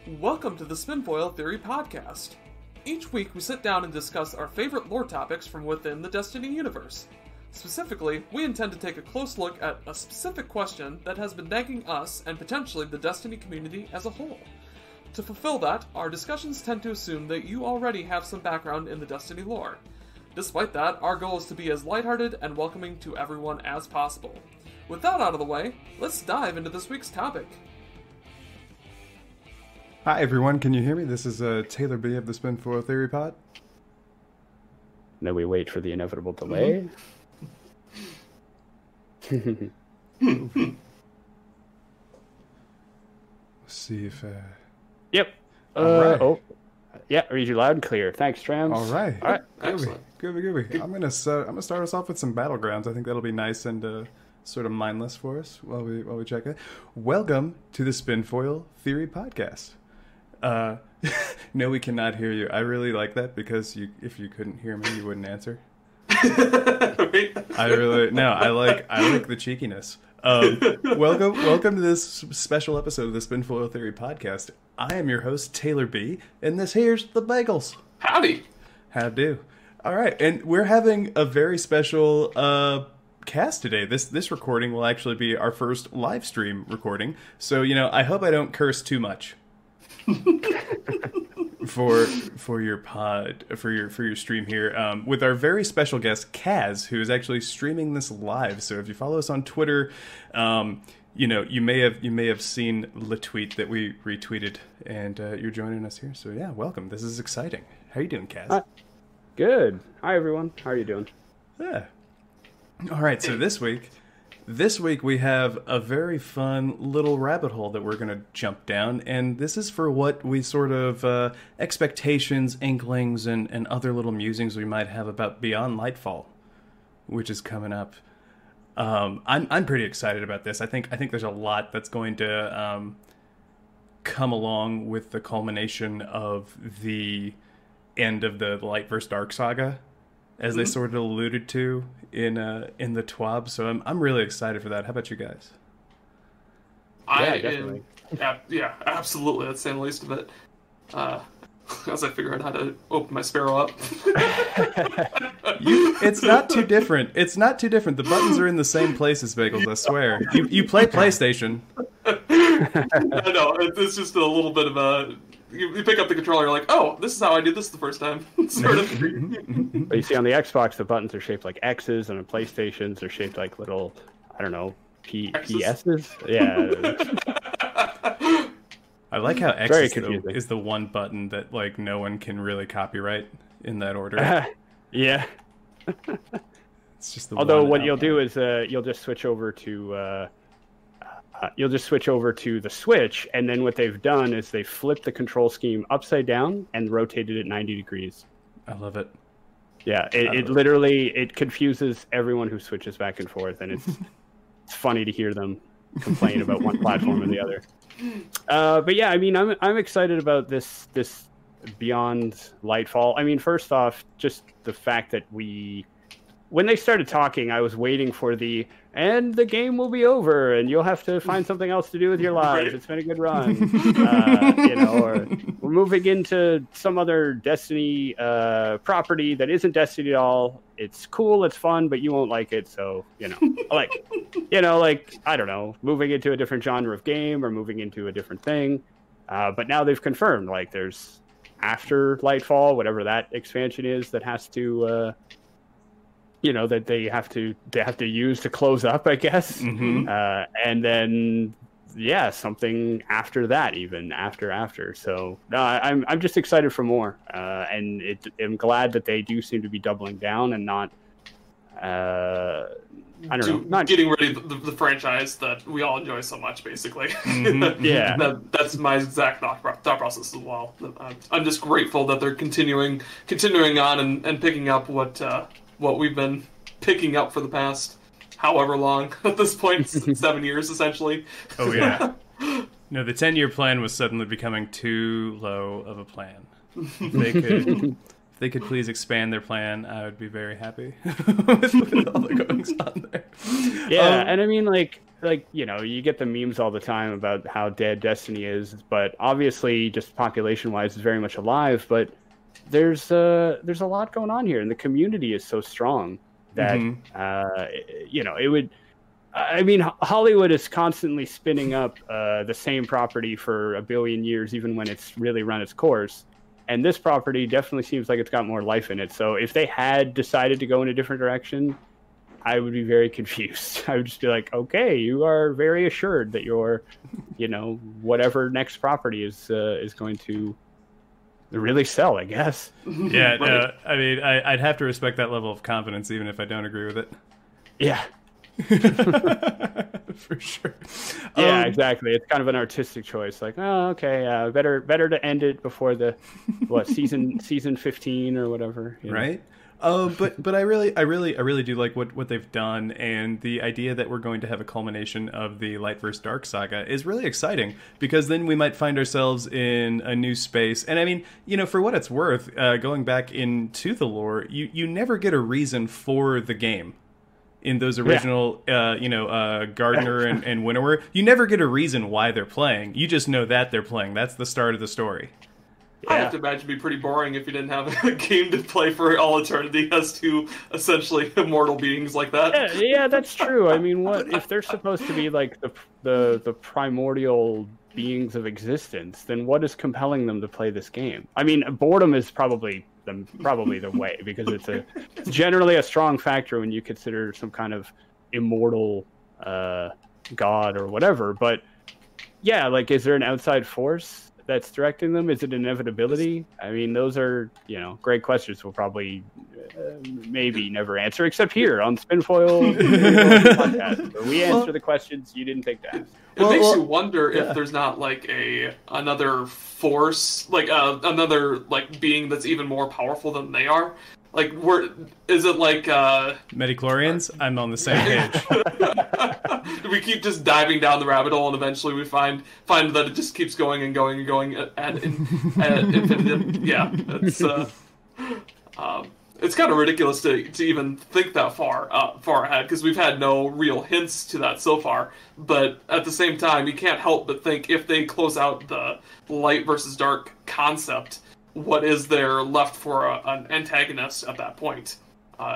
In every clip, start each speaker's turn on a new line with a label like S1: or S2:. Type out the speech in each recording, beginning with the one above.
S1: Welcome to the Spinfoil Theory Podcast. Each week we sit down and discuss our favorite lore topics from within the Destiny universe. Specifically, we intend to take a close look at a specific question that has been nagging us and potentially the Destiny community as a whole. To fulfill that, our discussions tend to assume that you already have some background in the Destiny lore. Despite that, our goal is to be as lighthearted and welcoming to everyone as possible. With that out of the way, let's dive into this week's topic.
S2: Hi everyone, can you hear me? This is Taylor B of the Spinfoil Theory Pod.
S3: And then we wait for the inevitable delay.
S2: Let's see if...
S3: Yep.
S2: Right.
S3: Oh, yeah. Read you loud and clear. Thanks, Trams.
S2: All right.
S1: All right. Excellent.
S2: Gooby. I'm gonna start us off with some battlegrounds. I think that'll be nice and sort of mindless for us while we check it. Welcome to the Spinfoil Theory Podcast. No, we cannot hear you. I really like that because if you couldn't hear me, you wouldn't answer. I like the cheekiness. Welcome to this special episode of the Spinfoil Theory Podcast. I am your host, Taylor B, and here's the Bagels.
S1: Howdy.
S2: How do? All right, and we're having a very special cast today. This recording will actually be our first live stream recording, so I hope I don't curse too much for your pod for your stream here with our very special guest Kaz, who is actually streaming this live. So if you follow us on Twitter, you may have seen the tweet that we retweeted, and you're joining us here. So yeah, welcome. This is exciting. How are you doing, Kaz?
S3: Good. Hi everyone. How are you doing?
S2: Yeah. All right, so this week we have a very fun little rabbit hole that we're going to jump down, and this is for what we sort of expectations, inklings, and other little musings we might have about Beyond Lightfall, which is coming up. I'm pretty excited about this. I think there's a lot that's going to come along with the culmination of the end of the Light vs. Dark saga, as they sort of alluded to in the TWAB. So I'm really excited for that. How about you guys?
S3: Definitely.
S1: Yeah, absolutely. That's saying the least of it. As I figure out how to open my Sparrow up.
S2: It's not too different. The buttons are in the same places, Bagels, I swear. You play PlayStation.
S1: No, it's just a little bit of a... You pick up the controller, you're like, oh, this is how I did this the first time. Sort of.
S3: But you see, on the Xbox, the buttons are shaped like X's, and on PlayStations, they're shaped like little, I don't know, PS's? Yeah.
S2: I like how X is the one button that no one can really copyright in that order.
S3: Yeah.
S2: It's just the
S3: Although what you'll do is you'll just switch over to the Switch, and then what they've done is they flipped the control scheme upside down and rotated it 90 degrees.
S2: I love it.
S3: Yeah, it literally confuses everyone who switches back and forth, and it's funny to hear them complain about one platform or the other. But yeah, I mean, I'm excited about this Beyond Lightfall. I mean, first off, just the fact that when they started talking, I was waiting for and the game will be over, and you'll have to find something else to do with your lives. Right. It's been a good run. Or we're moving into some other Destiny property that isn't Destiny at all. It's cool, it's fun, but you won't like it. So, I don't know, moving into a different genre of game or moving into a different thing. But now they've confirmed, there's after Lightfall, whatever that expansion is that has to... that they have to use to close up, I guess.
S2: Mm-hmm.
S3: And then, something after that, even after. So no, I'm just excited for more. And I'm glad that they do seem to be doubling down and not,
S1: not getting rid of the franchise that we all enjoy so much, basically.
S2: Mm-hmm.
S3: Yeah.
S1: That's my exact thought process as well. I'm just grateful that they're continuing on and picking up what we've been picking up for the past however long at this point, 7 years essentially.
S2: Oh yeah. No, the 10-year plan was suddenly becoming too low of a plan. if they could please expand their plan, I would be very happy with all the goings on there.
S3: Yeah, and I mean, like you get the memes all the time about how dead Destiny is, but obviously, just population-wise, it's very much alive. But there's a lot going on here, and the community is so strong that it would. I mean, Hollywood is constantly spinning up the same property for a billion years, even when it's really run its course. And this property definitely seems like it's got more life in it. So if they had decided to go in a different direction, I would be very confused. I would just be like, okay, you are very assured that your, whatever next property is going to really sell, I guess.
S2: Yeah, no, I mean, I'd have to respect that level of confidence, even if I don't agree with it.
S3: Yeah.
S2: For sure.
S3: Yeah, exactly. It's kind of an artistic choice. Like, oh, okay, better to end it before the season 15 or whatever.
S2: Right. But I really do like what they've done, and the idea that we're going to have a culmination of the Light vs. Dark saga is really exciting, because then we might find ourselves in a new space. And I mean, for what it's worth, going back into the lore, you never get a reason for the game. In those original, Gardner and Winnower, you never get a reason why they're playing. You just know that they're playing. That's the start of the story.
S1: I have to imagine it'd be pretty boring if you didn't have a game to play for all eternity as two essentially immortal beings like that.
S3: Yeah, that's true. I mean, what if they're supposed to be like the primordial beings of existence? Then what is compelling them to play this game? I mean, boredom is probably the way, because it's generally a strong factor when you consider some kind of immortal god or whatever. But yeah, like, is there an outside force that's directing them? Is it inevitability? I mean, those are great questions we'll probably maybe never answer, except here on Spinfoil podcast, where we answer the questions you didn't think to ask.
S1: It makes you wonder if there's not like another force, like another like being that's even more powerful than they are. Like, is it like
S2: Metachlorians? I'm on the same page.
S1: We keep just diving down the rabbit hole, and eventually we find that it just keeps going and going and going at infinitum. Yeah, it's kind of ridiculous to even think that far ahead, because we've had no real hints to that so far. But at the same time, you can't help but think, if they close out the light versus dark concept, what is there left for an antagonist at that point?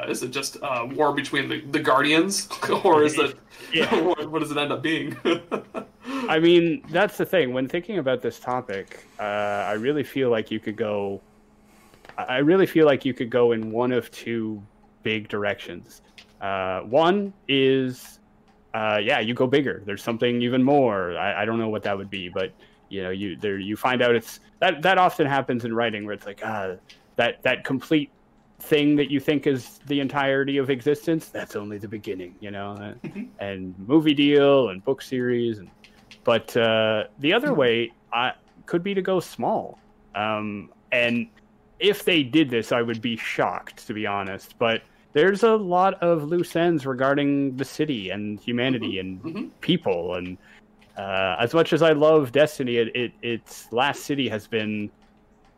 S1: Is it just a war between the Guardians, or is it what does it end up being?
S3: I mean, that's the thing. When thinking about this topic, I really feel like you could go in one of two big directions. One is, you go bigger. There's something even more. I don't know what that would be, but you find out it's that often happens in writing, where it's like that complete thing that you think is the entirety of existence, that's only the beginning, and movie deal and book series, but the other way could be to go small, and if they did this, I would be shocked, to be honest. But there's a lot of loose ends regarding the city and humanity and people. And as much as I love Destiny, its last city has been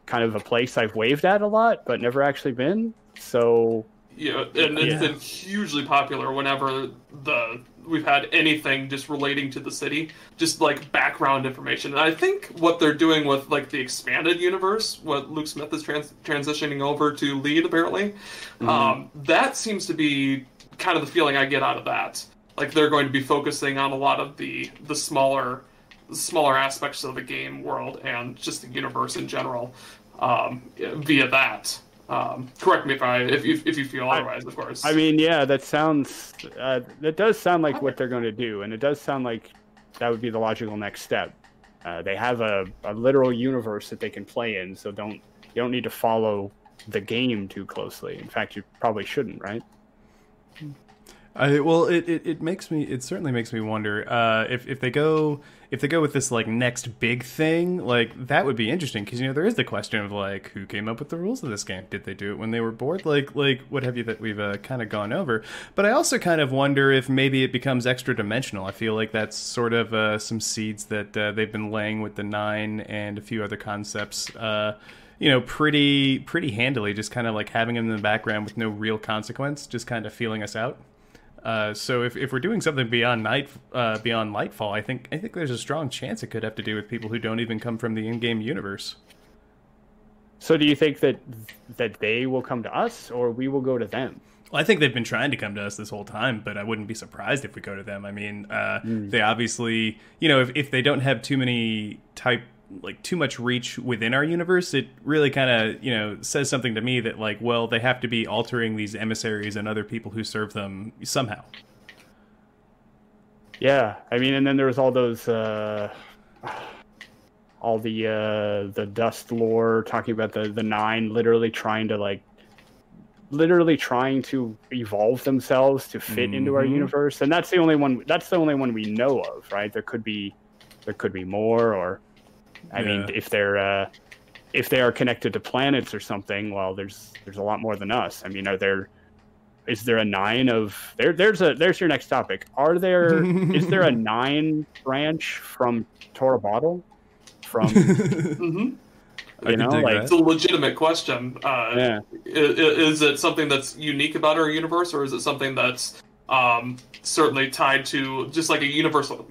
S3: kind of a place I've waved at a lot, but never actually been. So
S1: yeah, and it's been hugely popular whenever we've had anything just relating to the city, just like background information. And I think what they're doing with like the expanded universe, what Luke Smith is transitioning over to lead, apparently, that seems to be kind of the feeling I get out of that. Like, they're going to be focusing on a lot of the smaller aspects of the game world and just the universe in general via that. Correct me if you feel otherwise, of course.
S3: I mean, yeah, that does sound like what they're going to do, and it does sound like that would be the logical next step. They have a literal universe that they can play in, so you don't need to follow the game too closely. In fact, you probably shouldn't, right?
S2: It certainly makes me wonder if they go with this like next big thing, like that would be interesting, because there is the question of like, who came up with the rules of this game? Did they do it when they were bored? Like what have you, that we've kind of gone over. But I also kind of wonder if maybe it becomes extra dimensional. I feel like that's sort of some seeds that they've been laying with the 9 and a few other concepts. pretty handily, just kind of like having him in the background with no real consequence, just kind of feeling us out. So if we're doing something beyond Lightfall, I think there's a strong chance it could have to do with people who don't even come from the in-game universe.
S3: So do you think that they will come to us, or we will go to them?
S2: Well, I think they've been trying to come to us this whole time, but I wouldn't be surprised if we go to them. I mean, they obviously, if they don't have too much reach within our universe, it really kind of, says something to me that, like, well, they have to be altering these emissaries and other people who serve them somehow.
S3: Yeah, I mean, and then there was all those, all the Dust lore talking about the Nine literally trying to evolve themselves to fit into our universe, and that's the only one we know of, right? There could be more, or I mean, if they are connected to planets or something, well, there's a lot more than us. I mean, is there a Nine of there's your next topic. Is there a Nine branch from Tora Bottle? From
S1: it's a legitimate question. Is it something that's unique about our universe, or is it something that's certainly tied to just like a universal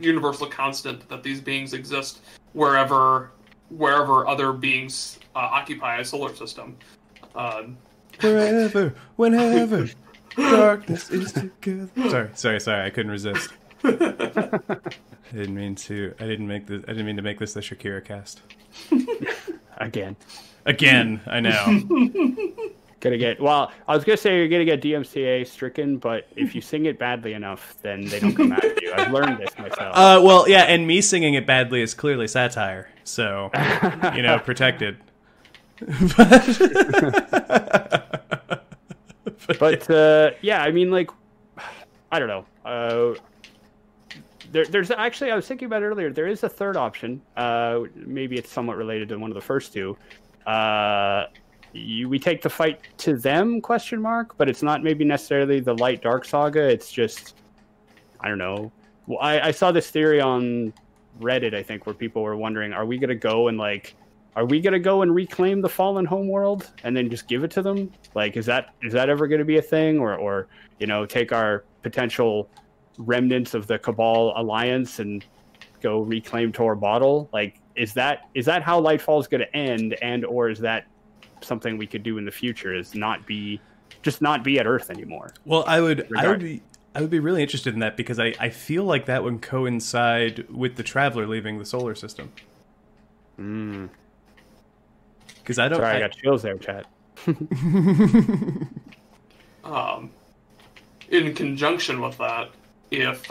S1: constant that these beings exist wherever other beings occupy a solar system?
S2: Wherever, whenever, darkness is together. Sorry, I couldn't resist. I didn't mean to make this the Shakira cast.
S3: Again,
S2: I know.
S3: I was gonna say you're gonna get DMCA stricken, but if you sing it badly enough, then they don't come after you. I've learned this myself.
S2: Well, yeah, and me singing it badly is clearly satire, so protected.
S3: But yeah, I mean, like, I don't know. There's actually, I was thinking about it earlier, there is a third option. Maybe it's somewhat related to one of the first two. We take the fight to them, ? But it's not maybe necessarily the Light Dark saga. It's just, I don't know. Well, I saw this theory on Reddit, I think, where people were wondering, are we going to go and reclaim the fallen homeworld and then just give it to them? Like, is that ever going to be a thing? Or take our potential remnants of the Cabal alliance and go reclaim Tor Bottle? Like, is that how Lightfall is going to end, or is that something we could do in the future? Is not be at Earth anymore?
S2: Well, I would be really interested in that, because I feel like that would coincide with the Traveler leaving the solar system. Because I
S3: got chills there, chat.
S1: In conjunction with that, if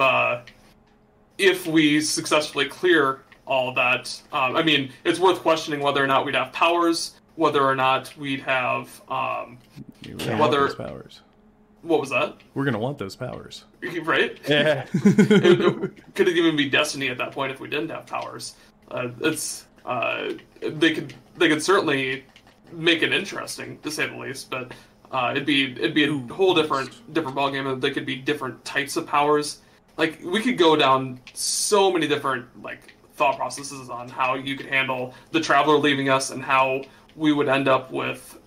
S1: we successfully clear all that, I mean, it's worth questioning whether or not we'd have powers, whether or not we'd have
S2: those powers.
S1: What was that?
S2: We're gonna want those powers,
S1: right?
S3: Yeah.
S1: Could it even be destiny at that point if we didn't have powers? They could certainly make it interesting, to say the least, but it'd be a whole different ballgame. They could be different types of powers. Like, we could go down so many different thought processes on how you could handle the Traveler leaving us, and how we would end up with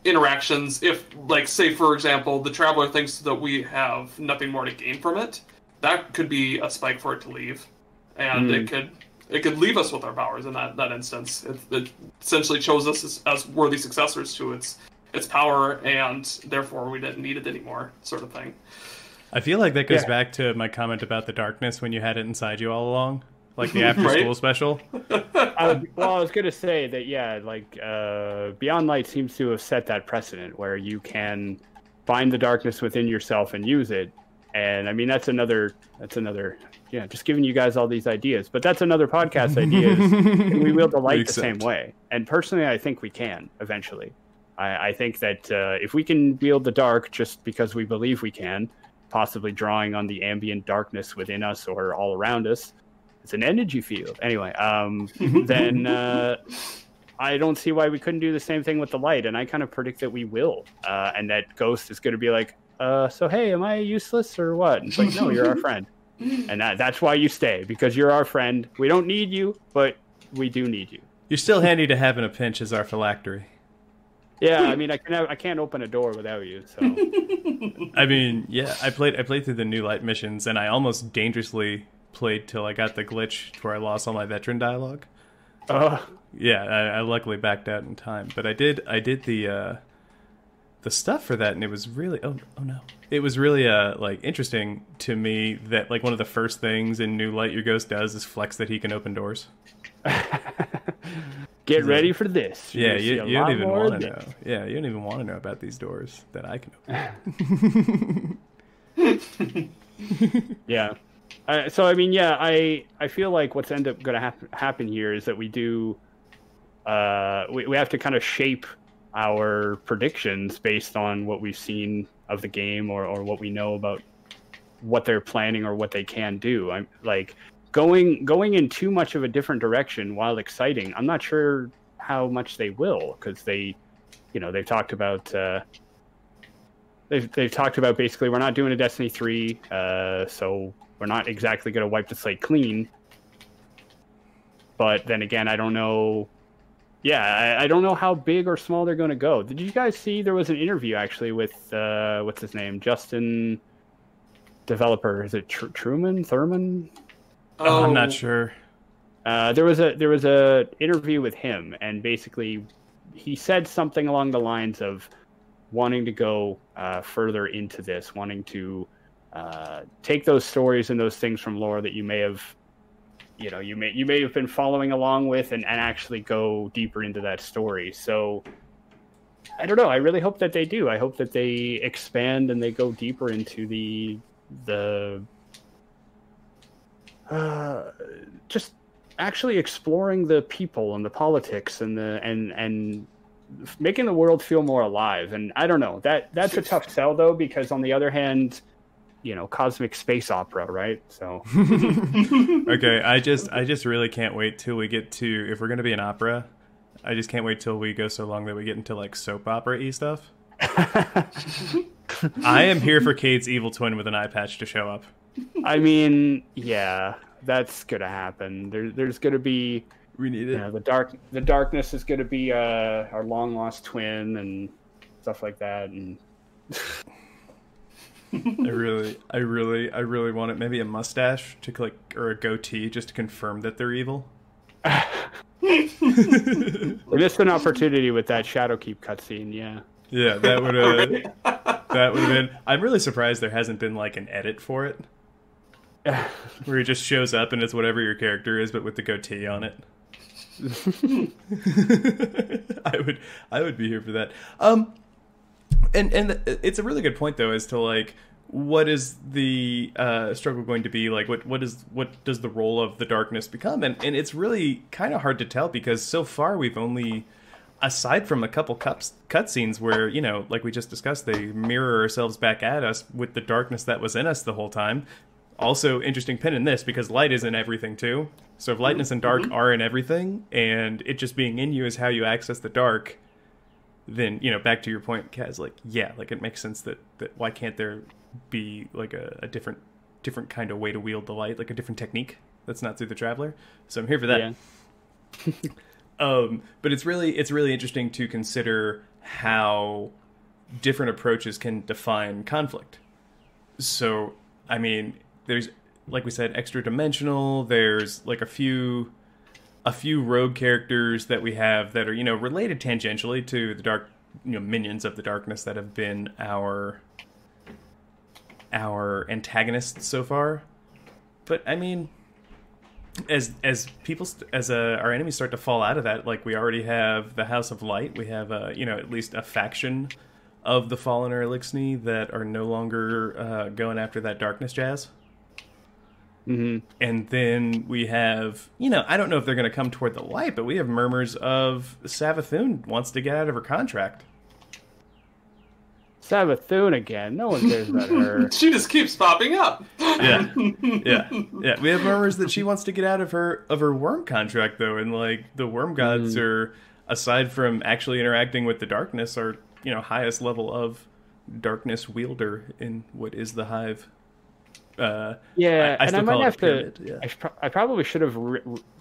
S1: interactions if, say for example, the Traveler thinks that we have nothing more to gain from it. That could be a spike for it to leave, and it could leave us with our powers in that instance. It essentially chose us as worthy successors to its power, and therefore we didn't need it anymore, sort of thing.
S2: I feel like that goes back to my comment about the darkness when you had it inside you all along, like the after-school special.
S3: I was going to say that, Beyond Light seems to have set that precedent where you can find the darkness within yourself and use it. And I mean, that's another, just giving you guys all these ideas, but that's another podcast idea. Can we wield the light the same way? And personally, I think we can eventually. I think that if we can wield the dark just because we believe we can, possibly drawing on the ambient darkness within us or all around us, it's an energy field. Anyway, then I don't see why we couldn't do the same thing with the light. And I kind of predict that we will. And that Ghost is going to be like, so hey, am I useless or what? And it's like, no, you're our friend. And that's why you stay, because you're our friend. We don't need you, but we do need you.
S2: You're still handy to have in a pinch as our phylactery.
S3: Yeah, I mean, I can't open a door without you. So,
S2: I mean, yeah, I played through the New Light missions, and I almost dangerously played till I got the glitch where I lost all my veteran dialogue. Yeah, I luckily backed out in time, but I did the stuff for that, and it was really oh no, it was really like interesting to me that like one of the first things in New Light your ghost does is flex that he can open doors.
S3: Get ready for this.
S2: Yeah, you don't even want to know. Yeah, you don't even want to know about these doors that I can open.
S3: Yeah. So I mean, yeah, I feel like what's end up going to happen here is that we do we have to kind of shape our predictions based on what we've seen of the game or what we know about what they're planning or what they can do. I'm like going in too much of a different direction, while exciting, I'm not sure how much they will, because they've talked about they've talked about basically we're not doing a Destiny 3, so we're not exactly going to wipe the slate clean. But then again, I don't know. Yeah, I don't know how big or small they're going to go. Did you guys see there was an interview actually with what's his name, Justin, developer? Is it Thurman?
S2: Oh, I'm not sure.
S3: There was a interview with him, and basically he said something along the lines of wanting to go further into this, wanting to take those stories and those things from lore that you may have, you may have been following along with, and actually go deeper into that story. So I don't know. I really hope that they do. I hope that they expand and they go deeper into the just actually exploring the people and the politics and and making the world feel more alive. And I don't know, that's a tough sell though, because on the other hand, cosmic space opera, right? So
S2: okay, I just really can't wait till we get to, if we're going to be an opera, I just can't wait till we go so long that we get into like soap opera-y stuff. I am here for Cade's evil twin with an eye patch to show up.
S3: I mean, yeah, that's gonna happen. There's gonna be,
S2: we need it.
S3: The darkness is gonna be our long lost twin and stuff like that. And
S2: I really want it. Maybe a mustache to like, or a goatee just to confirm that they're evil.
S3: We missed an opportunity with that Shadowkeep cutscene.
S2: Yeah, that would have been. I'm really surprised there hasn't been like an edit for it, where he just shows up and it's whatever your character is, but with the goatee on it. I would be here for that. And it's a really good point though, as to like, what is the struggle going to be like? What does the role of the darkness become? And it's really kind of hard to tell, because so far we've only, aside from a couple cutscenes where, like we just discussed, they mirror ourselves back at us with the darkness that was in us the whole time. Also, interesting pin in this, because light is in everything too. So if lightness and dark are in everything, and it just being in you is how you access the dark, then, back to your point, Kaz, like, yeah, like it makes sense that why can't there be like a different kind of way to wield the light, like a different technique that's not through the Traveler. So I'm here for that. Yeah. But it's really interesting to consider how different approaches can define conflict. So, I mean, there's, like we said, extra dimensional. There's like a few rogue characters that we have that are, related tangentially to the dark, minions of the darkness that have been our antagonists so far. But I mean, as our enemies start to fall out of that, like we already have the House of Light, we have at least a faction of the Fallen or Elixni that are no longer going after that darkness jazz.
S3: Mm-hmm.
S2: And then we have, I don't know if they're going to come toward the light, but we have murmurs of Savathun wants to get out of her contract.
S3: Savathun again? No one cares about her.
S1: She just keeps popping up.
S2: Yeah. We have murmurs that she wants to get out of her worm contract, though, and like the worm gods are, aside from actually interacting with the darkness, are highest level of darkness wielder in what is the Hive.
S3: Yeah,
S2: I
S3: and
S2: still
S3: I might
S2: call it
S3: have
S2: a pyramid.
S3: to.
S2: Yeah.
S3: I probably should have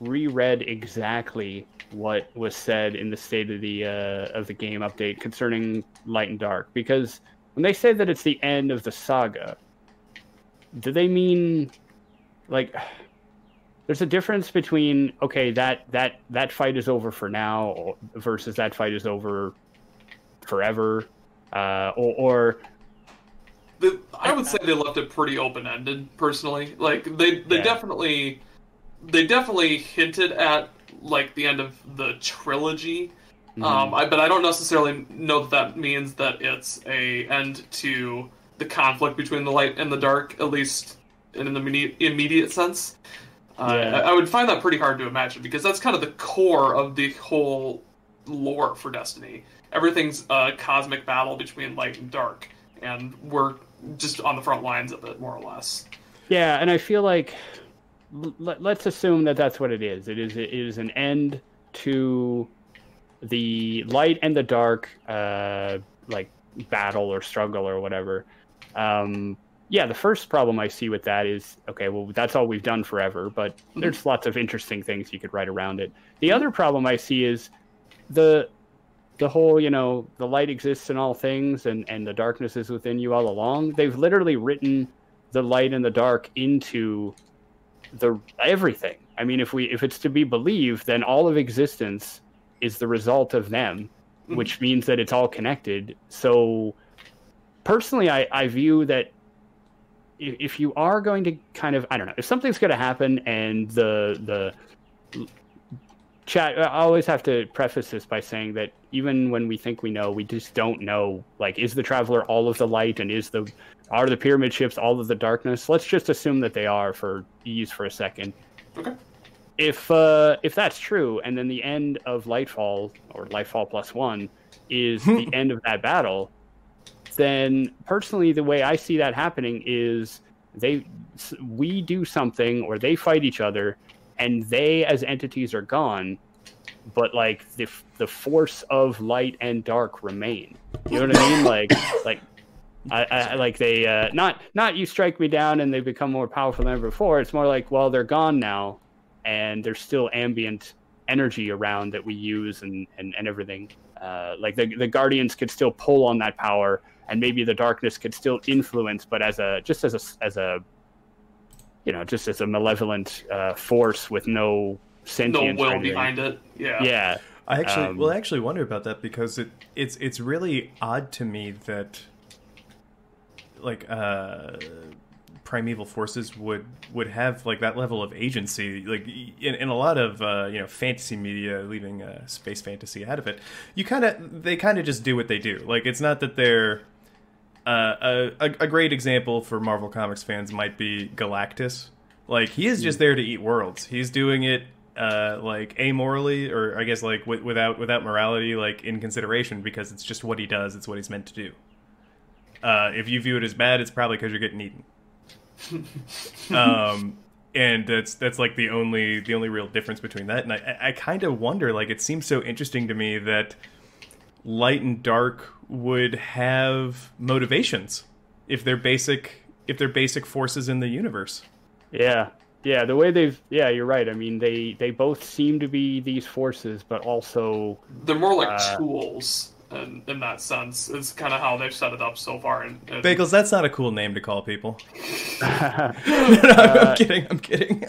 S3: reread exactly what was said in the state of the game update concerning Light and Dark, because when they say that it's the end of the saga, do they mean like there's a difference between okay that fight is over for now versus that fight is over forever, or
S1: I would say they left it pretty open ended. Personally, like they definitely hinted at like the end of the trilogy. But I don't necessarily know that means that it's a end to the conflict between the light and the dark, at least in an immediate sense. I would find that pretty hard to imagine, because that's kind of the core of the whole lore for Destiny. Everything's a cosmic battle between light and dark, and we're just on the front lines of it, more or less.
S3: Yeah, and I feel like let's assume that that's what it is. It is an end to the light and the dark, like battle or struggle or whatever. Yeah, the first problem I see with that is, okay, well, that's all we've done forever, but there's lots of interesting things you could write around it. The other problem I see is the whole, the light exists in all things and the darkness is within you all along. They've literally written the light and the dark into everything. I mean, if it's to be believed, then all of existence is the result of them, which means that it's all connected. So personally, I view that if you are going to kind of, I don't know, if something's going to happen and the chat, I always have to preface this by saying that even when we think we know, we just don't know. Like, is the Traveler all of the light, and are the pyramid ships all of the darkness? Let's just assume that they are for ease for a second.
S1: Okay.
S3: If that's true, and then the end of Lightfall, or Lightfall +1, is the end of that battle, then personally the way I see that happening is we do something, or they fight each other, and they as entities are gone, but like the force of light and dark remain. You know what I mean? Like I like they not you strike me down and they become more powerful than ever before. It's more like, well, they're gone now, and there's still ambient energy around that we use and everything. Like the Guardians could still pull on that power, and maybe the darkness could still influence, but as a malevolent force with no sentience,
S1: no will behind it.
S3: Yeah.
S2: I actually wonder about that, because it's really odd to me that like primeval forces would have like that level of agency. Like in a lot of fantasy media, leaving space fantasy out of it, they kind of just do what they do. Like, it's not that they're a great example for Marvel Comics fans might be Galactus. Like, he is just there to eat worlds. He's doing it like amorally, or I guess like without morality, like in consideration, because it's just what he does. It's what he's meant to do. If you view it as bad, it's probably because you're getting eaten. And that's like the only real difference between that. And I kind of wonder, like, it seems so interesting to me that light and dark would have motivations if they're basic forces in the universe.
S3: Yeah, the way you're right. I mean, they both seem to be these forces, but also
S1: they're more like tools. In that sense, is kind of how they've set it up so far.
S2: Bagels, that's not a cool name to call people. I'm kidding.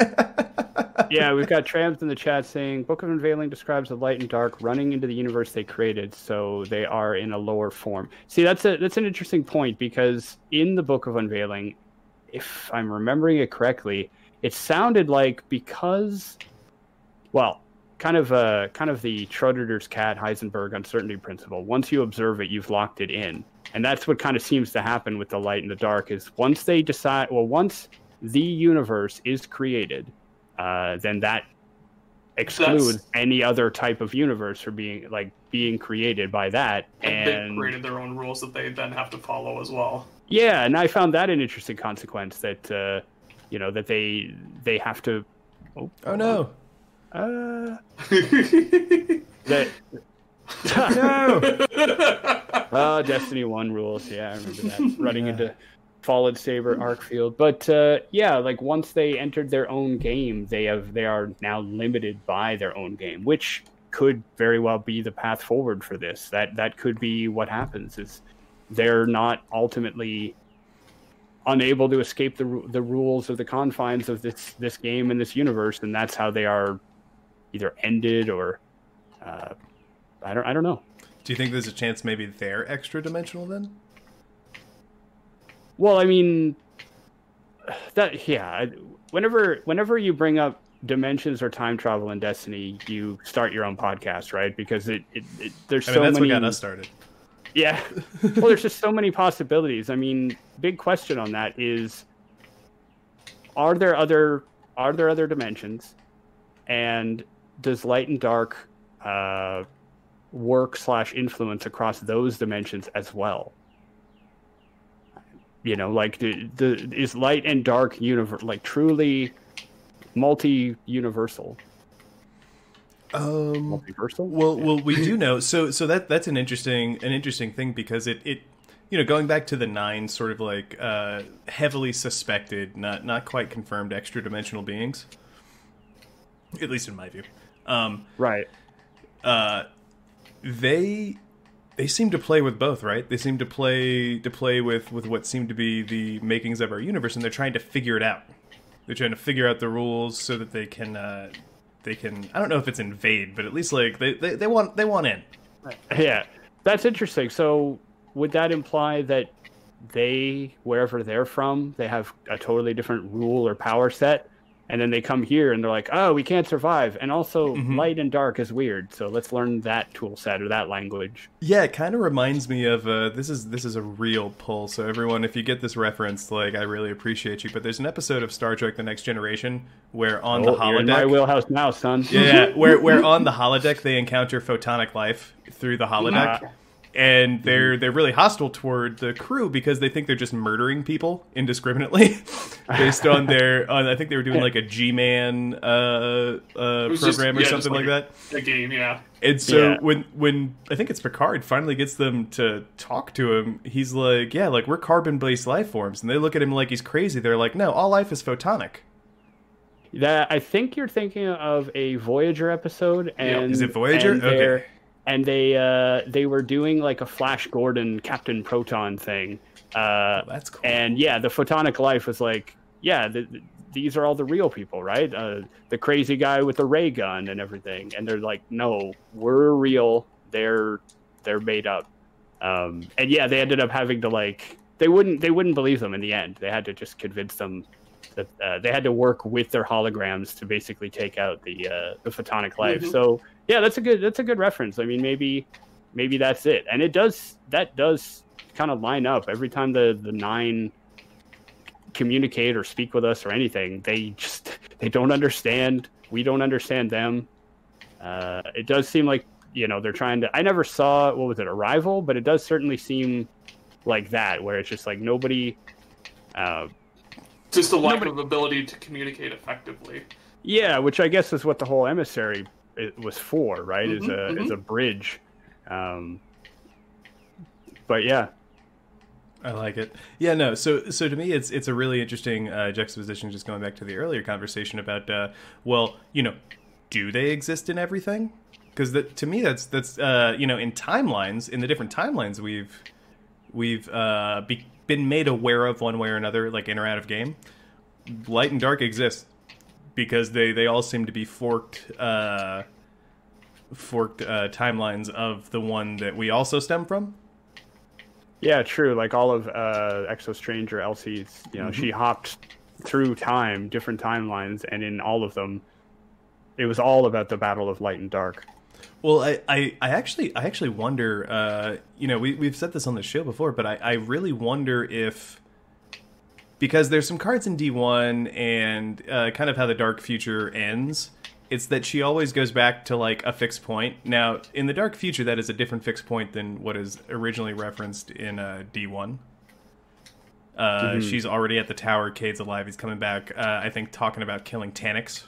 S3: Yeah, we've got Trams in the chat saying, Book of Unveiling describes the light and dark running into the universe they created, so they are in a lower form. See, that's an interesting point, because in the Book of Unveiling, if I'm remembering it correctly, it sounded like because, well, kind of the Schrödinger's cat Heisenberg uncertainty principle. Once you observe it, you've locked it in. And that's what kind of seems to happen with the light and the dark, is once they decide, well, once the universe is created, then that excludes any other type of universe from being created by that. And
S1: they've created their own rules that they then have to follow as well.
S3: Yeah, and I found that an interesting consequence, that that they have to.
S2: Oh no.
S3: That
S2: no.
S3: Oh, Destiny 1 rules. Yeah, I remember that. Running into Fallen Saber, Arc Field. But yeah, like once they entered their own game, they are now limited by their own game, which could very well be the path forward for this. That could be what happens, is they're not ultimately unable to escape the rules of the confines of this game and this universe, and that's how they are either ended or I don't know.
S2: Do you think there's a chance maybe they're extra dimensional then?
S3: Well, I mean, whenever you bring up dimensions or time travel in Destiny, you start your own podcast, right? Because there's so
S2: that's
S3: many.
S2: what got us started.
S3: Yeah. Well, there's just so many possibilities. I mean, big question on that is, are there other dimensions, and does light and dark work/influence across those dimensions as well? You know, like is light and dark universe like truly multi-universal? Multiversal?
S2: Well, we do know. So that's an interesting thing, because it you know, going back to the 9 sort of like heavily suspected, not quite confirmed extra dimensional beings, at least in my view.
S3: Right.
S2: They seem to play with both, right? They seem to play with what seem to be the makings of our universe, and they're trying to figure it out. They're trying to figure out the rules so that they can I don't know if it's invade, but at least like they want in.
S3: Yeah, that's interesting. So would that imply that they, wherever they're from, they have a totally different rule or power set, and then they come here and they're like, oh, we can't survive, and also light and dark is weird, so let's learn that tool set or that language.
S2: Yeah, it kind of reminds me of this is a real pull. So everyone, if you get this reference, like, I really appreciate you. But there's an episode of Star Trek: The Next Generation where on the holodeck,
S3: you're in my wheelhouse now, son.
S2: Yeah, where on the holodeck they encounter photonic life through the holodeck. And they're really hostile toward the crew because they think they're just murdering people indiscriminately, based on I think they were doing like a G-Man program or something like that.
S1: A game, yeah.
S2: And so when I think it's Picard finally gets them to talk to him, he's like, yeah, like, we're carbon-based life forms, and they look at him like he's crazy. They're like, no, all life is photonic.
S3: I think you're thinking of a Voyager episode, and
S2: is it Voyager? Okay.
S3: And they were doing like a Flash Gordon Captain Proton thing.
S2: That's cool.
S3: And yeah, the photonic life was like, yeah, these are all the real people, right? The crazy guy with the ray gun and everything. And they're like, no, we're real. They're made up. And yeah, they ended up having to like, they wouldn't believe them in the end. They had to just convince them that they had to work with their holograms to basically take out the photonic life. So yeah, that's a good reference. I mean, maybe that's it. And that does kind of line up every time the 9 communicate or speak with us or anything. They don't understand. We don't understand them. It does seem like, you know, they're trying to. I never saw, what was it, Arrival, but it does certainly seem like that, where it's just like nobody.
S1: Just a lack of ability to communicate effectively.
S3: Yeah, which I guess is what the whole emissary was for, right? Is a bridge. But yeah,
S2: I like it. Yeah, no. So to me, it's a really interesting juxtaposition. Just going back to the earlier conversation about, well, you know, do they exist in everything? Because to me, that's you know, in timelines, in the different timelines we've been made aware of one way or another, like in or out of game. Light and dark exist because they all seem to be forked timelines of the one that we also stem from.
S3: Yeah, true. Like all of Exo Stranger, Elsie's, you know, she hopped through time, different timelines, and in all of them, it was all about the battle of light and dark.
S2: Well, I actually wonder, you know, we've said this on the show before, but I really wonder if, because there's some cards in D1 and kind of how the Dark Future ends, it's that she always goes back to like a fixed point. Now, in the Dark Future, that is a different fixed point than what is originally referenced in D1. She's already at the tower, Cade's alive, he's coming back, I think talking about killing Taniks.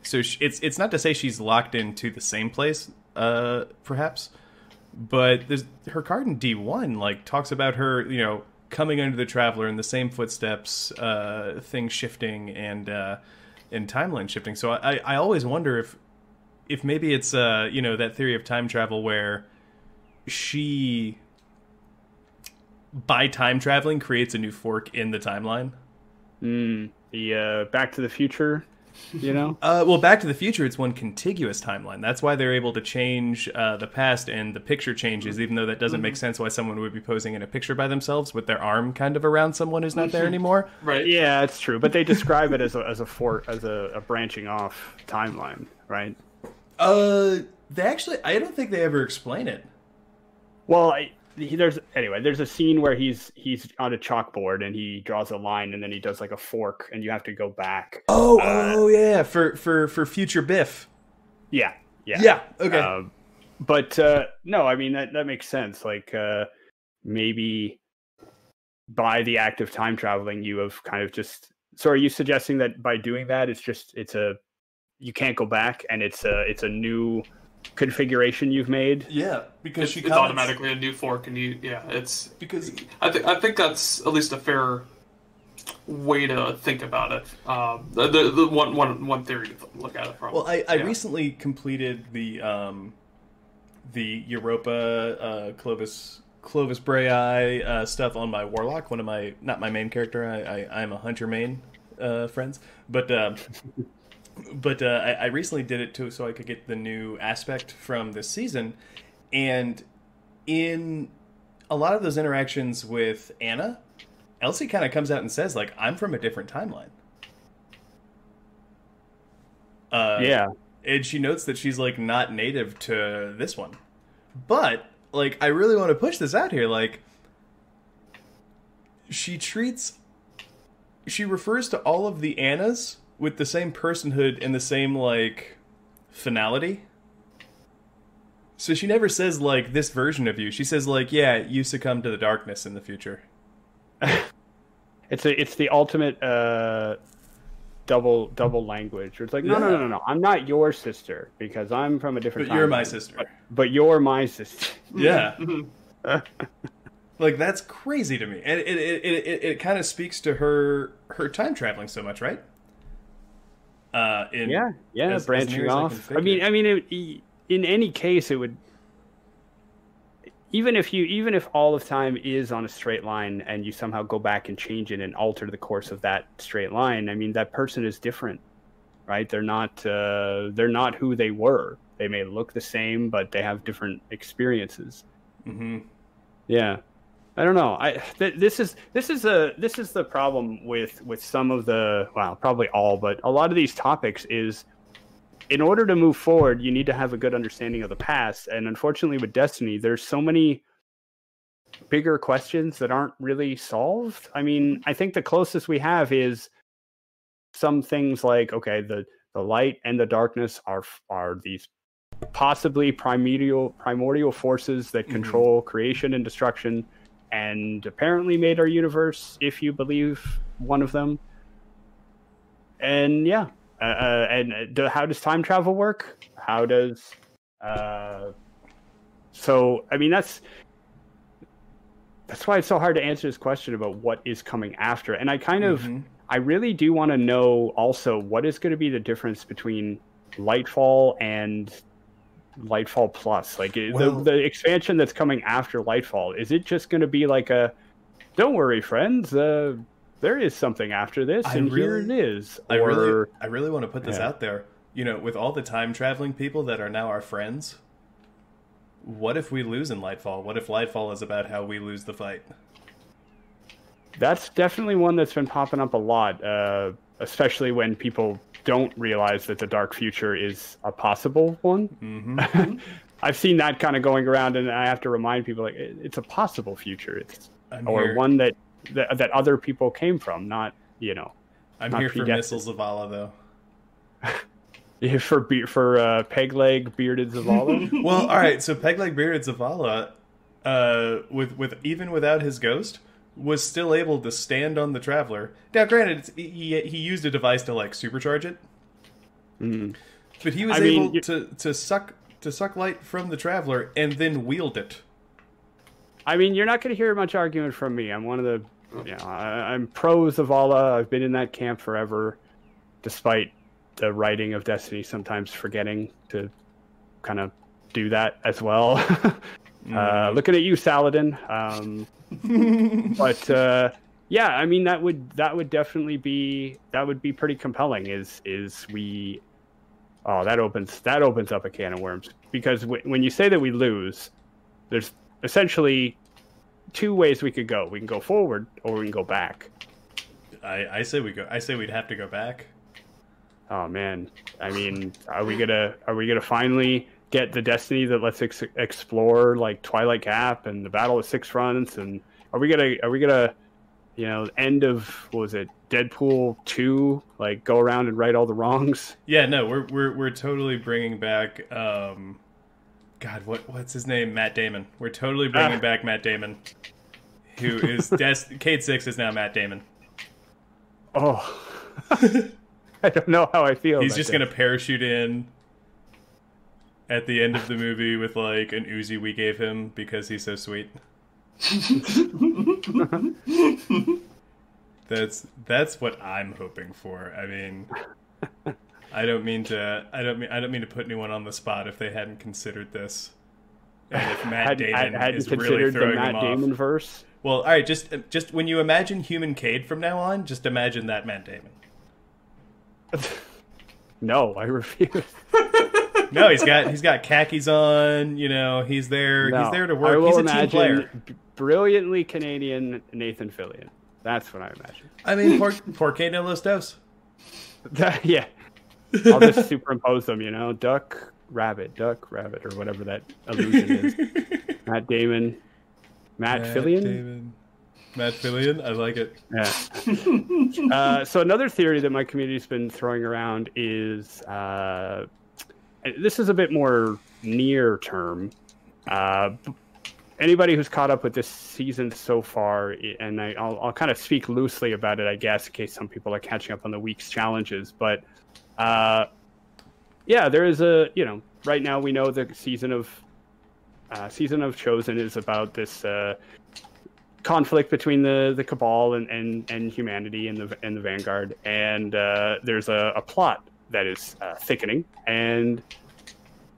S2: So it's not to say she's locked into the same place, perhaps, but her card in D1 like talks about her, you know, coming under the Traveler in the same footsteps, things shifting and timeline shifting. So I always wonder if maybe it's that theory of time travel where she, by time traveling, creates a new fork in the timeline.
S3: The Back to the Future,
S2: Well, Back to the Future, it's one contiguous timeline. That's why they're able to change the past, and the picture changes, even though that doesn't make sense why someone would be posing in a picture by themselves with their arm kind of around someone who's not there anymore.
S1: Right.
S3: Yeah, it's true. But they describe it as a branching off timeline, right?
S2: They actually, I don't think they ever explain it.
S3: Well, there's a scene where he's on a chalkboard and he draws a line and then he does like a fork and you have to go back.
S2: Yeah, for future Biff.
S3: Yeah.
S2: Okay.
S3: But no, I mean that makes sense. Like maybe by the act of time traveling, you have kind of just. So are you suggesting that by doing that, you can't go back and it's a new configuration you've made?
S2: Yeah, because
S1: it's automatically a new fork, and it's because I think that's at least a fair way to think about it. The one theory to look at it from.
S2: Well, I recently completed the Europa Clovis Bray stuff on my Warlock. Not my main character. I'm a Hunter main friends, but. But I recently did it too, so I could get the new aspect from this season. And in a lot of those interactions with Anna, Elsie kind of comes out and says, like, I'm from a different timeline.
S3: Yeah.
S2: And she notes that she's, like, not native to this one. But, like, I really want to push this out here. Like, she refers to all of the Annas with the same personhood and the same, like, finality. So she never says, like, this version of you. She says, like, yeah, you succumb to the darkness in the future.
S3: It's the ultimate double language. It's like, no. I'm not your sister because I'm from a different
S2: time. But you're my sister.
S3: But you're my sister.
S2: Yeah. Like, that's crazy to me. And it kind of speaks to her time traveling so much, right?
S3: Branching off. I mean, in any case, it would. Even if all of time is on a straight line, and you somehow go back and change it and alter the course of that straight line, I mean, that person is different, right? They're not who they were. They may look the same, but they have different experiences.
S2: Mm-hmm.
S3: Yeah. I don't know. This is the problem with some of probably all, but a lot of these topics is, in order to move forward, you need to have a good understanding of the past. And unfortunately, with Destiny, there's so many bigger questions that aren't really solved. I mean, I think the closest we have is some things like, okay, the light and the darkness are these possibly primordial forces that control creation and destruction, and apparently made our universe, if you believe one of them. And how does time travel work? How does so I mean that's why it's so hard to answer this question about what is coming after. And I really do want to know also what is going to be the difference between Lightfall and Lightfall Plus. Like, the expansion that's coming after Lightfall, is it just going to be like a, don't worry friends, there is something after this, here it is?
S2: I really want to put this out there. With all the time traveling people that are now our friends, what if we lose in Lightfall? What if Lightfall is about how we lose the fight?
S3: That's definitely one that's been popping up a lot, especially when people don't realize that the dark future is a possible one.
S2: Mm-hmm.
S3: I've seen that kind of going around, and I have to remind people, like, it's a possible future. One that other people came from, not,
S2: I'm here for Missiles Zavala,
S3: though. For Pegleg Bearded Zavala?
S2: Well, all right, so Pegleg Bearded Zavala, even without his ghost, was still able to stand on the Traveler. Now, granted, he used a device to, like, supercharge it, but he was able to suck light from the Traveler and then wield it.
S3: I mean, you're not going to hear much argument from me. I'm one of the, I'm pro Zavala. I've been in that camp forever, despite the writing of Destiny sometimes forgetting to kind of do that as well. Looking at you, Saladin. But yeah, I mean that would definitely be pretty compelling. That opens up a can of worms, because when you say that we lose, there's essentially two ways we could go. We can go forward or we can go back.
S2: I say we'd have to go back.
S3: Oh man, I mean, are we gonna finally get the Destiny that lets explore like Twilight Gap and the Battle of Six Fronts? And are we gonna end of, what was it, Deadpool 2, like go around and right all the wrongs?
S2: Yeah, no, we're totally bringing back God, what's his name? Matt Damon. We're totally bringing back Matt Damon, who is Cade 6 is now Matt Damon.
S3: Oh. I don't know how I feel.
S2: He's just going to parachute in at the end of the movie with like an Uzi we gave him because he's so sweet. That's what I'm hoping for. I mean, I don't mean to put anyone on the spot if they hadn't considered this. And if Matt Damon is really throwing them off.
S3: Damon verse.
S2: Well, all right, just when you imagine Human Cade from now on, just imagine that Matt Damon.
S3: No, I refuse.
S2: No, he's got khakis on. He's there.
S3: No,
S2: he's there to work. He's a team player.
S3: Brilliantly Canadian Nathan Fillion. That's what I imagine.
S2: I mean, por qué no los dos?
S3: Yeah, I'll just superimpose them. Duck, rabbit, or whatever that illusion is. Matt Damon, Matt Fillion.
S2: Matt Fillion, I like it.
S3: Yeah. So another theory that my community's been throwing around is, this is a bit more near term. Anybody who's caught up with this season so far, and I'll kind of speak loosely about it, I guess, in case some people are catching up on the week's challenges. But yeah, there is right now we know the season of Chosen is about this conflict between the Cabal and humanity and the Vanguard, and there's a plot that is thickening, and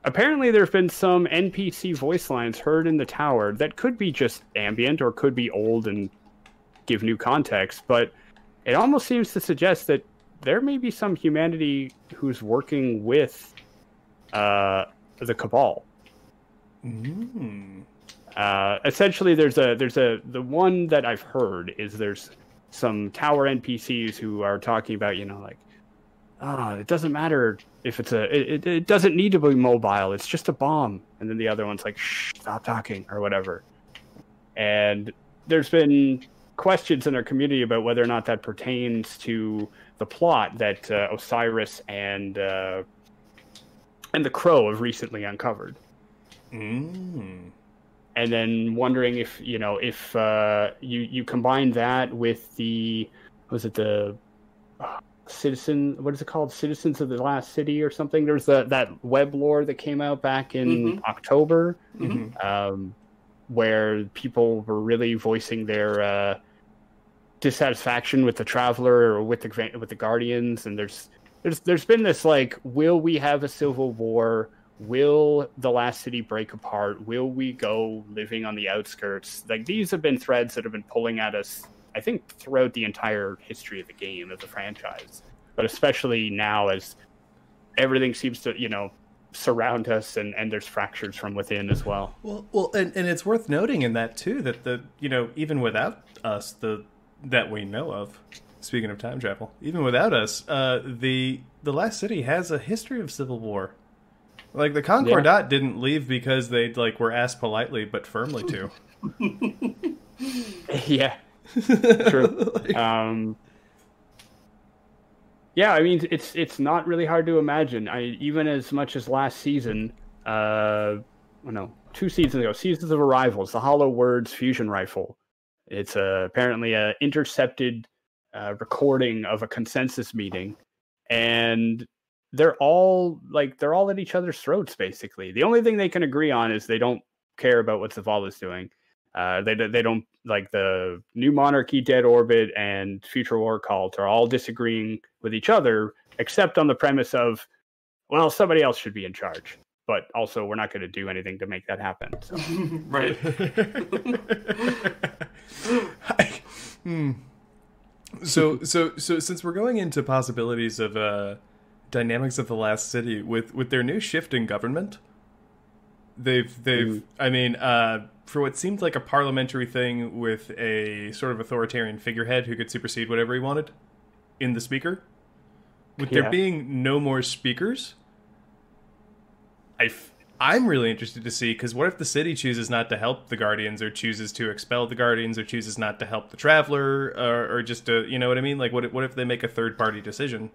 S3: apparently there have been some NPC voice lines heard in the tower that could be just ambient or could be old and give new context, but it almost seems to suggest that there may be some humanity who's working with the Cabal. Essentially, the one that I've heard is there's some tower NPCs who are talking about, it doesn't matter if it doesn't need to be mobile. It's just a bomb. And then the other one's like, shh, stop talking or whatever. And there's been questions in our community about whether or not that pertains to the plot that Osiris and the Crow have recently uncovered. And then wondering if you combine that with the Citizen, what is it called? Citizens of the Last City or something. There's that web lore that came out back in October, where people were really voicing their dissatisfaction with the Traveler or with the Guardians. And there's been this like, will we have a civil war? Will the Last City break apart? Will we go living on the outskirts? Like, these have been threads that have been pulling at us, I think, throughout the entire history of the game, of the franchise. But especially now as everything seems to, surround us and there's fractures from within as well.
S2: Well, and it's worth noting in that, too, that even without us, that we know of, speaking of time travel, even without us, the Last City has a history of civil war. Like, the Concordat didn't leave because they, were asked politely but firmly to.
S3: Yeah. True. Yeah, I mean, it's not really hard to imagine. Even as much as last season, 2 seasons ago, Seasons of Arrivals, the Hollow Words fusion rifle. It's apparently a intercepted recording of a consensus meeting, and they're all at each other's throats, basically. The only thing they can agree on is they don't care about what Zavala's doing. They don't like the New Monarchy, Dead Orbit, and Future War Cult are all disagreeing with each other, except on the premise of, well, somebody else should be in charge. But also, we're not going to do anything to make that happen. So.
S1: Right.
S2: So since we're going into possibilities of dynamics of the last city with their new shift in government, they've I mean, for what seemed like a parliamentary thing with a sort of authoritarian figurehead who could supersede whatever he wanted in the speaker, with there being no more speakers, I'm really interested to see, because what if the city chooses not to help the Guardians, or chooses to expel the Guardians, or chooses not to help the Traveler, or just to, you know what I mean? Like, what if they make a third-party decision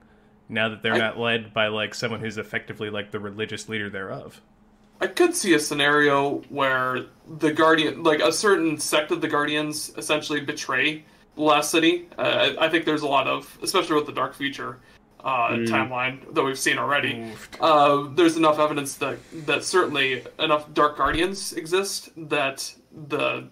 S2: now that they're not led by, like, someone who's effectively, like, the religious leader thereof?
S1: I could see a scenario where the Guardian, like, a certain sect of the Guardians essentially betray the last city. I think there's a lot of, especially with the Dark Future timeline that we've seen already. There's enough evidence that certainly enough Dark Guardians exist that the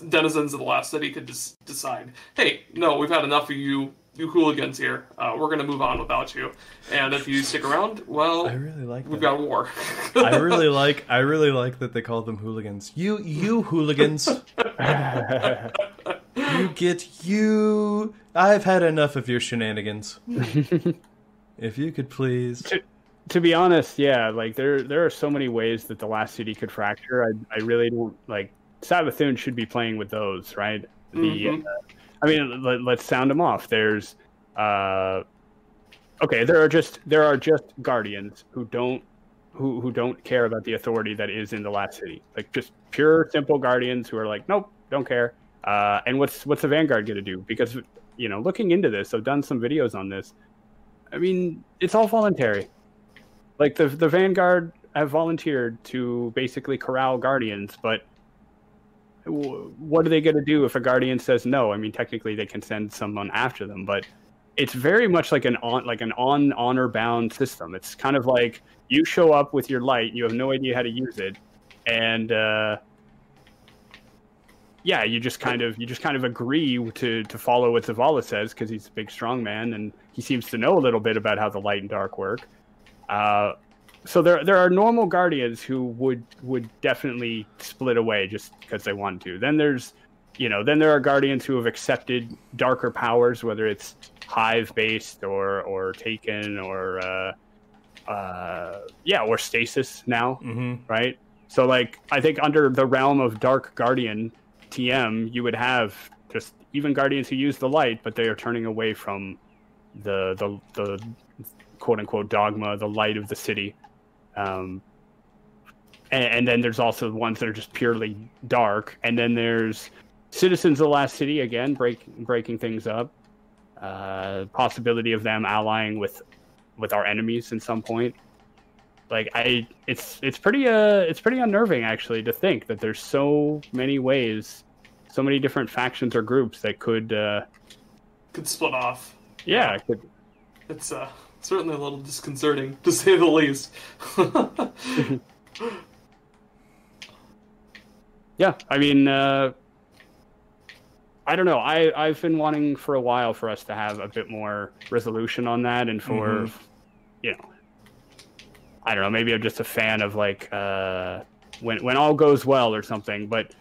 S1: denizens of the last city could just decide, hey, no, we've had enough of you hooligans here. We're going to move on without you. And if you stick around, well,
S2: I really like
S1: we've got war.
S2: I really like that they call them hooligans. You hooligans. I've had enough of your shenanigans. If you could please.
S3: To be honest, yeah, like there are so many ways that the last city could fracture. I really don't like. Savathun should be playing with those, right? I mean, let's sound them off. There's, okay, there are just Guardians who don't care about the authority that is in the last city. Like just pure, simple Guardians who are like, nope, don't care. And what's the Vanguard going to do? Because looking into this, I've done some videos on this. I mean, it's all voluntary. Like the Vanguard have volunteered to basically corral Guardians, but what are they going to do if a Guardian says no? I mean, technically they can send someone after them, but it's very much like an honor bound system. It's kind of like you show up with your light, you have no idea how to use it, and you just kind of agree to follow what Zavala says because he's a big strong man and he seems to know a little bit about how the light and dark work. So there are normal Guardians who would definitely split away just because they want to. Then there are Guardians who have accepted darker powers, whether it's Hive based or Taken or Stasis now, right? So like I think under the realm of Dark Guardian TM, you would have just even Guardians who use the light, but they are turning away from the quote unquote dogma, the light of the city. And then there's also the ones that are just purely dark, and then there's citizens of the last city again breaking things up. Possibility of them allying with our enemies at some point. Like it's pretty unnerving actually to think that there's so many ways, so many different factions or groups that could
S1: split off.
S3: Yeah,
S1: it's certainly a little disconcerting to say the least.
S3: Yeah, I mean, I don't know. I've been wanting for a while for us to have a bit more resolution on that, and for I don't know. Maybe I'm just a fan of like when all goes well or something. But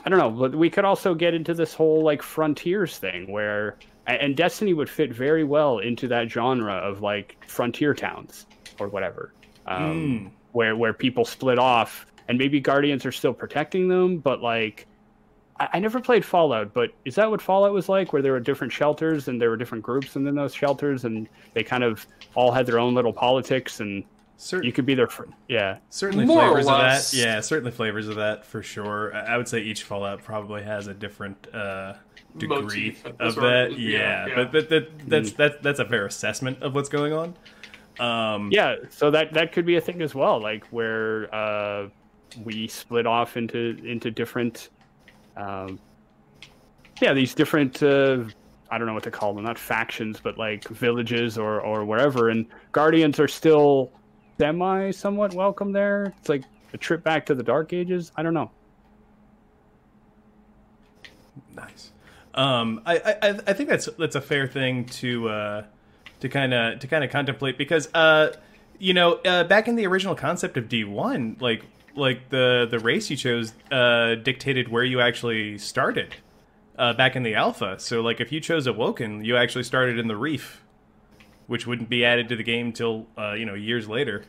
S3: I don't know. But we could also get into this whole like frontiers thing where, and Destiny would fit very well into that genre of like frontier towns or whatever, where people split off and maybe Guardians are still protecting them, but like. I never played Fallout, but is that what Fallout was like, where there were different shelters and there were different groups within those shelters and they kind of all had their own little politics and you could be their friend? Yeah.
S2: Certainly
S1: More
S2: flavors
S1: or
S2: of
S1: less.
S2: that. Yeah, certainly flavors of that for sure. I would say each Fallout probably has a different degree
S1: Motif
S2: of
S1: sort
S2: that. Yeah. But that's a fair assessment of what's going on.
S3: Yeah, so that could be a thing as well, like where we split off into different these different I don't know what to call them, not factions, but like villages or wherever, and Guardians are still somewhat welcome there. It's like a trip back to the Dark Ages. I don't know.
S2: Nice. I think that's a fair thing to kind of contemplate because back in the original concept of D1, like the race you chose dictated where you actually started back in the alpha. So like if you chose Awoken, you actually started in the Reef, which wouldn't be added to the game till years later.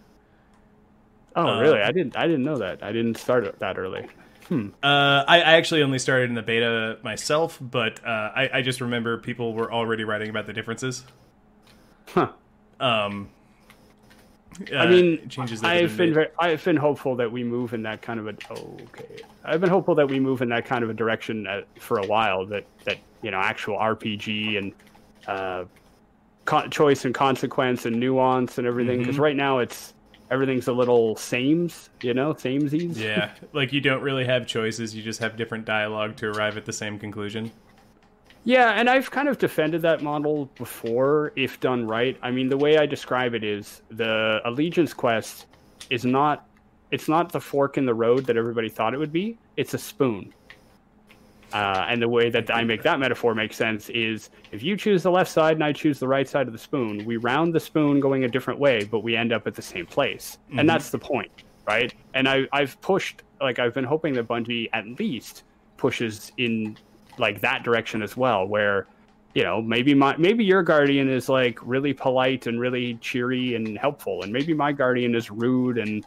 S3: Oh, really? I didn't know that. I didn't start that early.
S2: I actually only started in the beta myself, but I just remember people were already writing about the differences.
S3: Huh.
S2: I mean, changes
S3: I've been hopeful that we move in that kind of I've been hopeful that we move in that kind of a direction for a while. That actual RPG and choice and consequence and nuance and everything. Because right now everything's a little samesies.
S2: Yeah, like you don't really have choices. You just have different dialogue to arrive at the same conclusion.
S3: Yeah, and I've kind of defended that model before, if done right. I mean, the way I describe it is the Allegiance quest it's not the fork in the road that everybody thought it would be. It's a spoon. And the way that I make that metaphor make sense is if you choose the left side and I choose the right side of the spoon, we round the spoon going a different way, but we end up at the same place. And that's the point, right? And I've pushed, I've been hoping that Bungie at least pushes in that direction as well, where maybe your guardian is really polite and really cheery and helpful, and maybe my guardian is rude and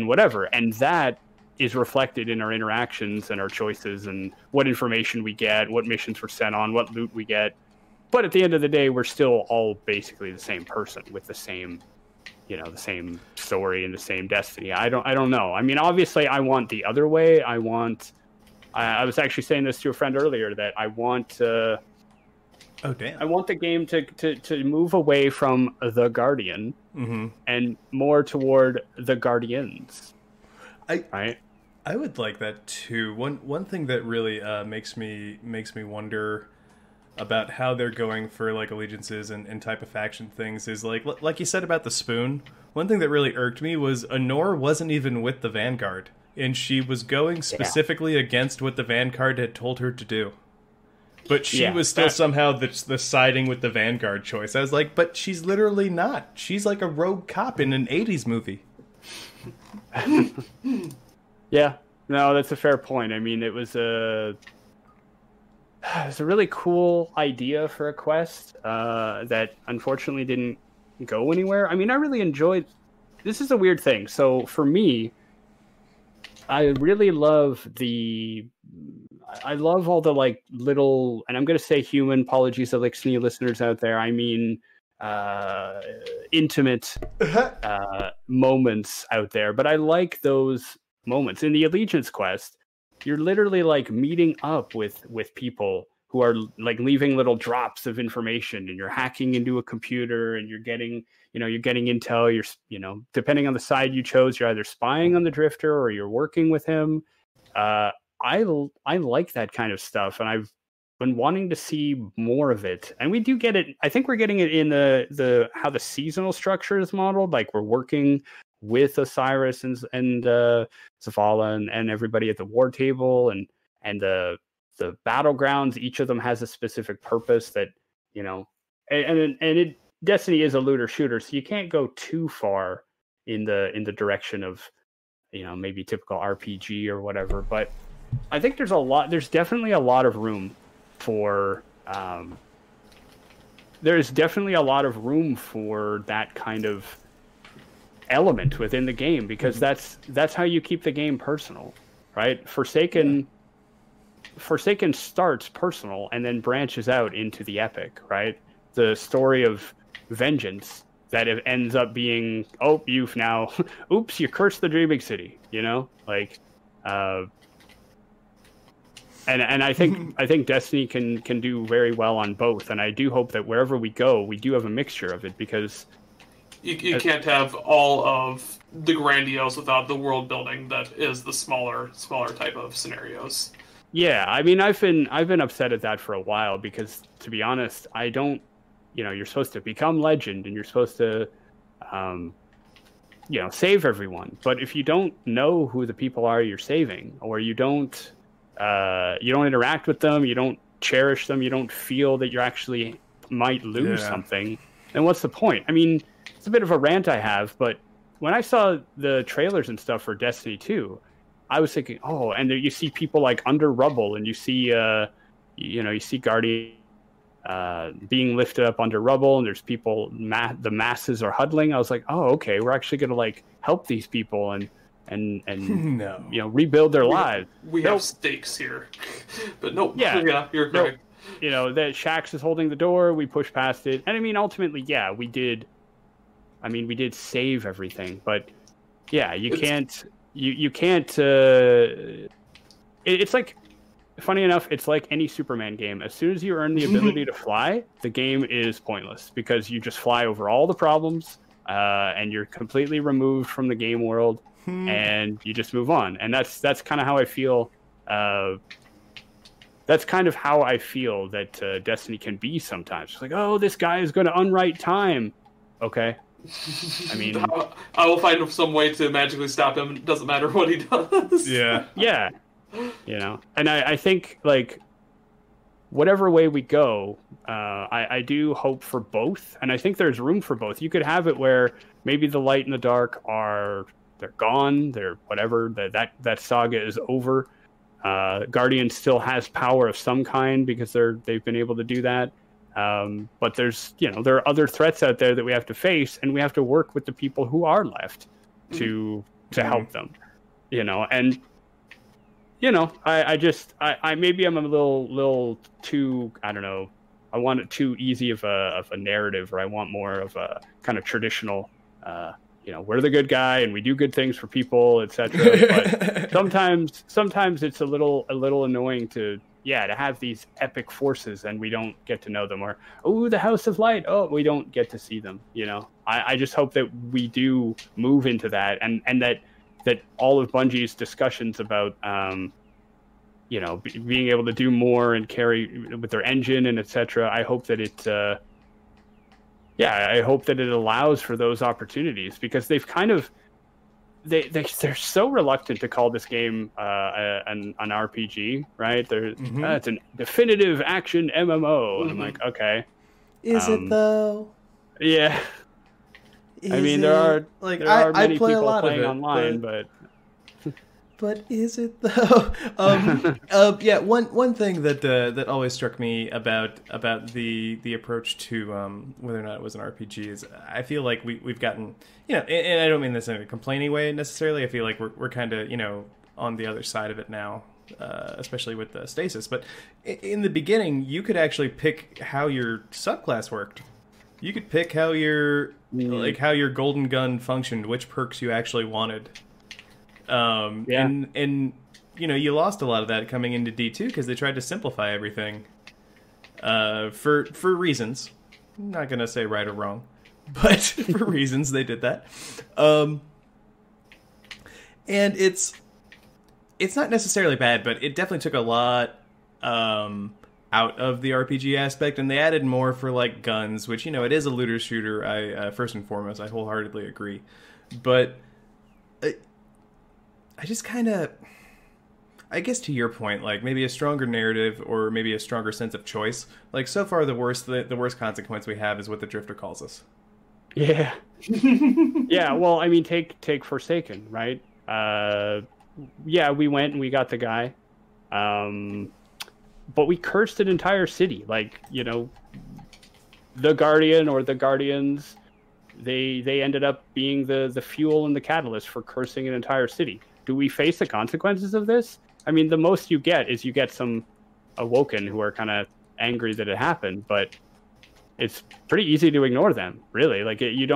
S3: whatever, and that is reflected in our interactions and our choices and what information we get, what missions we're sent on, what loot we get. But at the end of the day, we're still all basically the same person with the same the same story and the same destiny. I don't know. I mean, obviously I want the other way. I was actually saying this to a friend earlier that I want I want the game to move away from the Guardian and more toward the Guardians.
S2: I would like that too. One thing that really makes me wonder about how they're going for allegiances and type of faction things is like you said about the spoon. One thing that really irked me was Anor wasn't even with the Vanguard. And she was going specifically against what the Vanguard had told her to do. But she was still somehow the siding with the Vanguard choice. I was like, but she's literally not. She's like a rogue cop in an 80s movie.
S3: Yeah. No, that's a fair point. I mean, it was a really cool idea for a quest that unfortunately didn't go anywhere. I mean, I really enjoyed... This is a weird thing. So for me... I really love all the little, and I'm going to say human, apologies to Lixney listeners out there. I mean, intimate moments out there, but I like those moments. In the Allegiance quest, you're literally meeting up with people who are leaving little drops of information, and you're hacking into a computer and you're getting intel. You're, depending on the side you chose, you're either spying on the Drifter or you're working with him. I like that kind of stuff, and I've been wanting to see more of it. And we do get it. I think we're getting it in the how the seasonal structure is modeled. We're working with Osiris and Zavala and everybody at the war table and the battlegrounds. Each of them has a specific purpose that Destiny is a looter shooter, so you can't go too far in the direction of maybe typical RPG or whatever. But I think there's definitely a lot of room for that kind of element within the game, because that's how you keep the game personal, right? Forsaken starts personal and then branches out into the epic, right? The story of vengeance that it ends up being, you've now oops, you cursed the dreaming city, and I think Destiny can do very well on both, and I do hope that wherever we go, we do have a mixture of it, because
S1: you can't have all of the grandiose without the world building that is the smaller type of scenarios.
S3: Yeah, I mean, I've been upset at that for a while, because to be honest, I don't. You're supposed to become legend, and you're supposed to, save everyone. But if you don't know who the people are you're saving, or you don't you don't interact with them, you don't cherish them, you don't feel that you actually might lose something, then what's the point? I mean, it's a bit of a rant I have, but when I saw the trailers and stuff for Destiny 2, I was thinking, oh, and there you see people like under rubble, and you see, you see Guardian being lifted up under rubble, and there's people, the masses are huddling. I was like, oh, okay, we're actually going to like help these people and
S2: no.
S3: Rebuild their lives.
S1: We have stakes here, but no, yeah, you're correct.
S3: That Shaxx is holding the door. We push past it, and I mean, ultimately, yeah, we did. I mean, we did save everything, but yeah, you can't. It's like, funny enough, it's like any Superman game. As soon as you earn the ability to fly, the game is pointless because you just fly over all the problems, and you're completely removed from the game world, and you just move on. And that's kind of how I feel. That's kind of how I feel that Destiny can be sometimes. It's like, oh, this guy is going to unwrite time. Okay. I mean,
S1: I will find some way to magically stop him. It doesn't matter what he does.
S2: Yeah.
S3: Yeah. And I think, like, whatever way we go, I do hope for both. And I think there's room for both. You could have it where maybe the light and the dark they're gone. They're whatever. That saga is over. Guardian still has power of some kind because they've been able to do that. But there's, there are other threats out there that we have to face, and we have to work with the people who are left to help them, and, I maybe I'm a little too, I don't know, I want it too easy of a narrative, or I want more of a kind of traditional, we're the good guy and we do good things for people, etc. But sometimes it's a little annoying to have these epic forces and we don't get to know them, or the House of Light, we don't get to see them. I just hope that we do move into that, and that all of Bungie's discussions about being able to do more and carry with their engine and etc. I hope that it I hope that it allows for those opportunities, because they've kind of they're so reluctant to call this game an RPG, right? It's a definitive action MMO. And I'm like, okay,
S2: is it though?
S3: Yeah, I mean, there are many people playing online,
S2: but is it though? One thing that always struck me about the approach to whether or not it was an RPG is, I feel like we've gotten, and I don't mean this in a complaining way necessarily. I feel like we're kind of on the other side of it now, especially with the stasis. But in the beginning, you could actually pick how your subclass worked. You could pick how your how your golden gun functioned, which perks you actually wanted. And you lost a lot of that coming into D2 because they tried to simplify everything for reasons. I'm not gonna say right or wrong, but for reasons they did that. And it's not necessarily bad, but it definitely took a lot out of the RPG aspect, and they added more for like guns, which it is a looter shooter. I first and foremost, I wholeheartedly agree, but I just kind of, I guess to your point, like maybe a stronger narrative or maybe a stronger sense of choice. Like so far, the worst consequence we have is what the Drifter calls us.
S3: Yeah. Yeah. Well, I mean, take Forsaken, right? We went and we got the guy, but we cursed an entire city. Like the Guardian or the Guardians, they ended up being the fuel and the catalyst for cursing an entire city. Do we face the consequences of this? I mean, the most you get is some Awoken who are kind of angry that it happened, but it's pretty easy to ignore them, really. Like, we've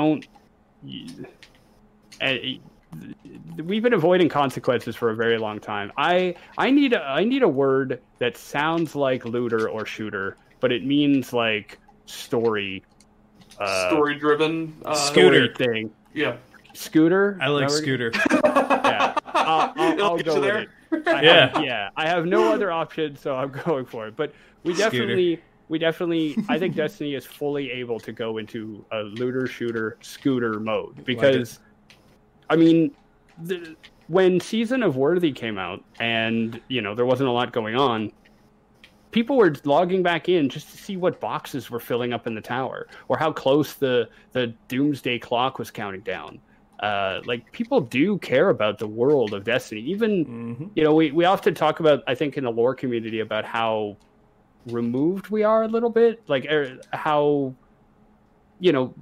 S3: been avoiding consequences for a very long time. I need a word that sounds like looter or shooter, but it means like story
S1: driven
S3: scooter thing.
S1: Yeah.
S3: Scooter?
S2: I like scooter.
S3: Yeah. I'll go with it. I have no other option, so I'm going for it. But we definitely, I think Destiny is fully able to go into a looter shooter scooter mode, because, I mean, when Season of Worthy came out, and there wasn't a lot going on, people were logging back in just to see what boxes were filling up in the tower, or how close the doomsday clock was counting down. Like, people do care about the world of Destiny. Even, we often talk about, I think in the lore community, about how removed we are a little bit. Like, how,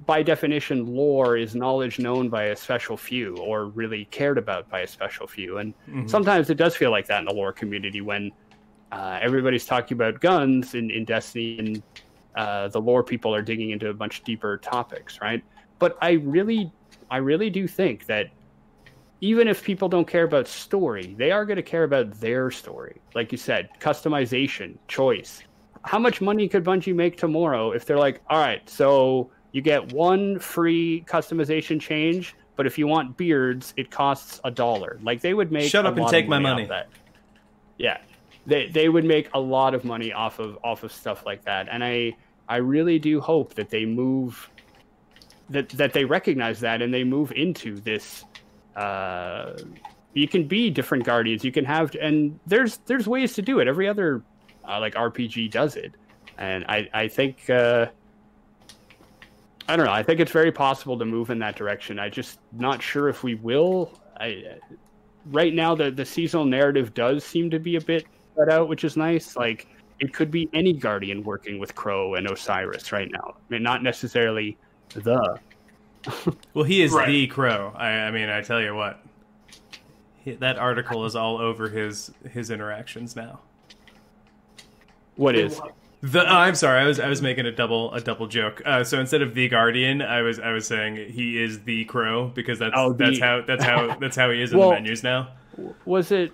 S3: by definition, lore is knowledge known by a special few, or really cared about by a special few. And sometimes it does feel like that in the lore community when everybody's talking about guns in Destiny, and the lore people are digging into a bunch deeper topics, right? But I really do think that even if people don't care about story, they are going to care about their story. Like you said, customization, choice. How much money could Bungie make tomorrow if they're like, all right, so you get one free customization change, but if you want beards, it costs $1. Like, they would make
S2: shut up and take my money.
S3: Yeah. They would make a lot of money off of stuff like that, and I really do hope that they move, that they recognize that, and they move into this. You can be different guardians. You can have, and there's ways to do it. Every other like RPG does it, and I think I don't know. I think it's very possible to move in that direction. I'm just not sure if we will. Right now, the seasonal narrative does seem to be a bit out, which is nice. Like, it could be any guardian working with Crow and Osiris right now. I mean, not necessarily the.
S2: Well, he is the Crow. I mean, I tell you what, that article is all over his interactions now.
S3: What is?
S2: I'm sorry, I was making a double joke. So instead of the Guardian, I was saying he is the Crow, because that's how he is in the menus now.
S3: Was it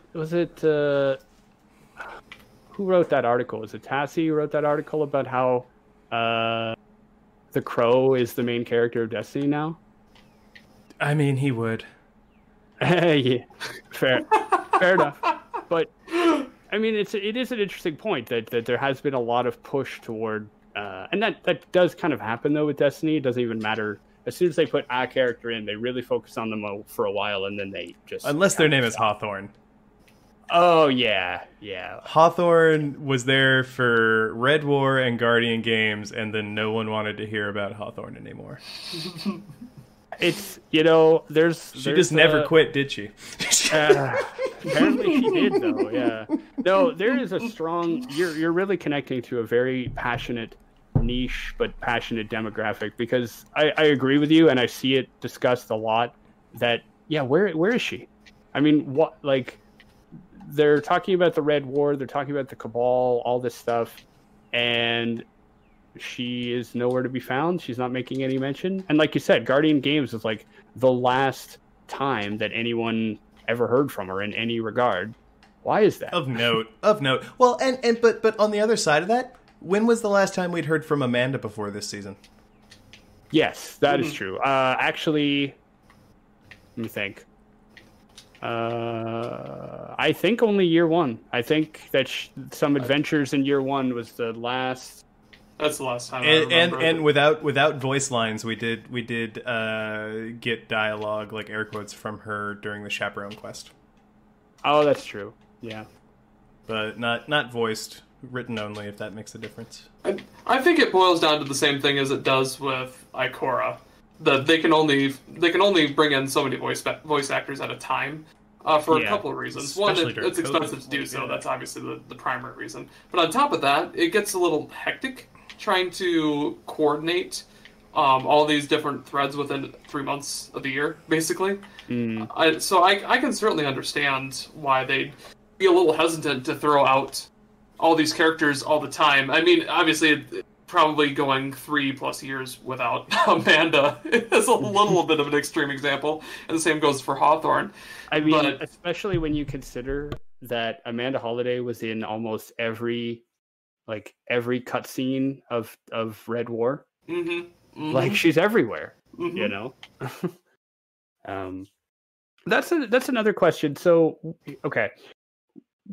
S3: who wrote that article? Was it Tassie who wrote that article about how the Crow is the main character of Destiny now?
S2: I mean, he would.
S3: Yeah, fair enough. But I mean, it is an interesting point that there has been a lot of push toward, and that does kind of happen though with Destiny. It doesn't even matter. As soon as they put a character in, they really focus on them for a while, and then they just,
S2: unless their name is Hawthorne.
S3: Oh yeah.
S2: Hawthorne was there for Red War and Guardian games, and then no one wanted to hear about Hawthorne anymore.
S3: It's there's
S2: she just never quit, did she?
S3: Apparently she did, though. Yeah. No, there is a strong. You're really connecting to a very passionate niche, but passionate demographic, because I agree with you, and I see it discussed a lot. That where is she? I mean, what, like, they're talking about the Red War, they're talking about the Cabal, all this stuff, and she is nowhere to be found. She's not making any mention. And like you said, Guardian Games is like the last time that anyone ever heard from her in any regard. Why is that? Of note.
S2: Well, but on the other side of that, when was the last time we'd heard from Amanda before this season?
S3: Yes, that is true. Actually, let me think. I think only year one. I think that some adventures in year one was the last.
S1: That's the last time. And
S2: without voice lines, we did get dialogue, like air quotes, from her during the Chaperone quest.
S3: Oh, that's true. Yeah,
S2: but not voiced, written only. If that makes a difference.
S1: I think it boils down to the same thing as it does with Ikora. That they can only bring in so many voice actors at a time. For a couple of reasons.
S2: Especially
S1: one, it's expensive to do so. That's obviously the primary reason. But on top of that, it gets a little hectic trying to coordinate all these different threads within 3 months of the year, basically. So I can certainly understand why they'd be a little hesitant to throw out all these characters all the time. I mean, obviously, probably going 3+ years without Amanda is a little bit of an extreme example, and the same goes for Hawthorne.
S3: I mean, especially when you consider that Amanda Holiday was in almost every cutscene of Red War. Like, she's everywhere. That's another question. So, okay,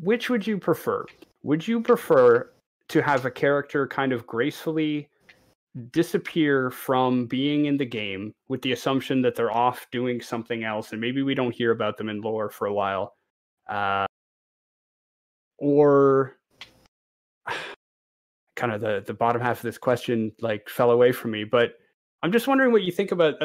S3: which would you prefer? Would you prefer to have a character kind of gracefully disappear from being in the game with the assumption that they're off doing something else, and maybe we don't hear about them in lore for a while, or kind of the bottom half of this question like fell away from me, but I'm just wondering what you think about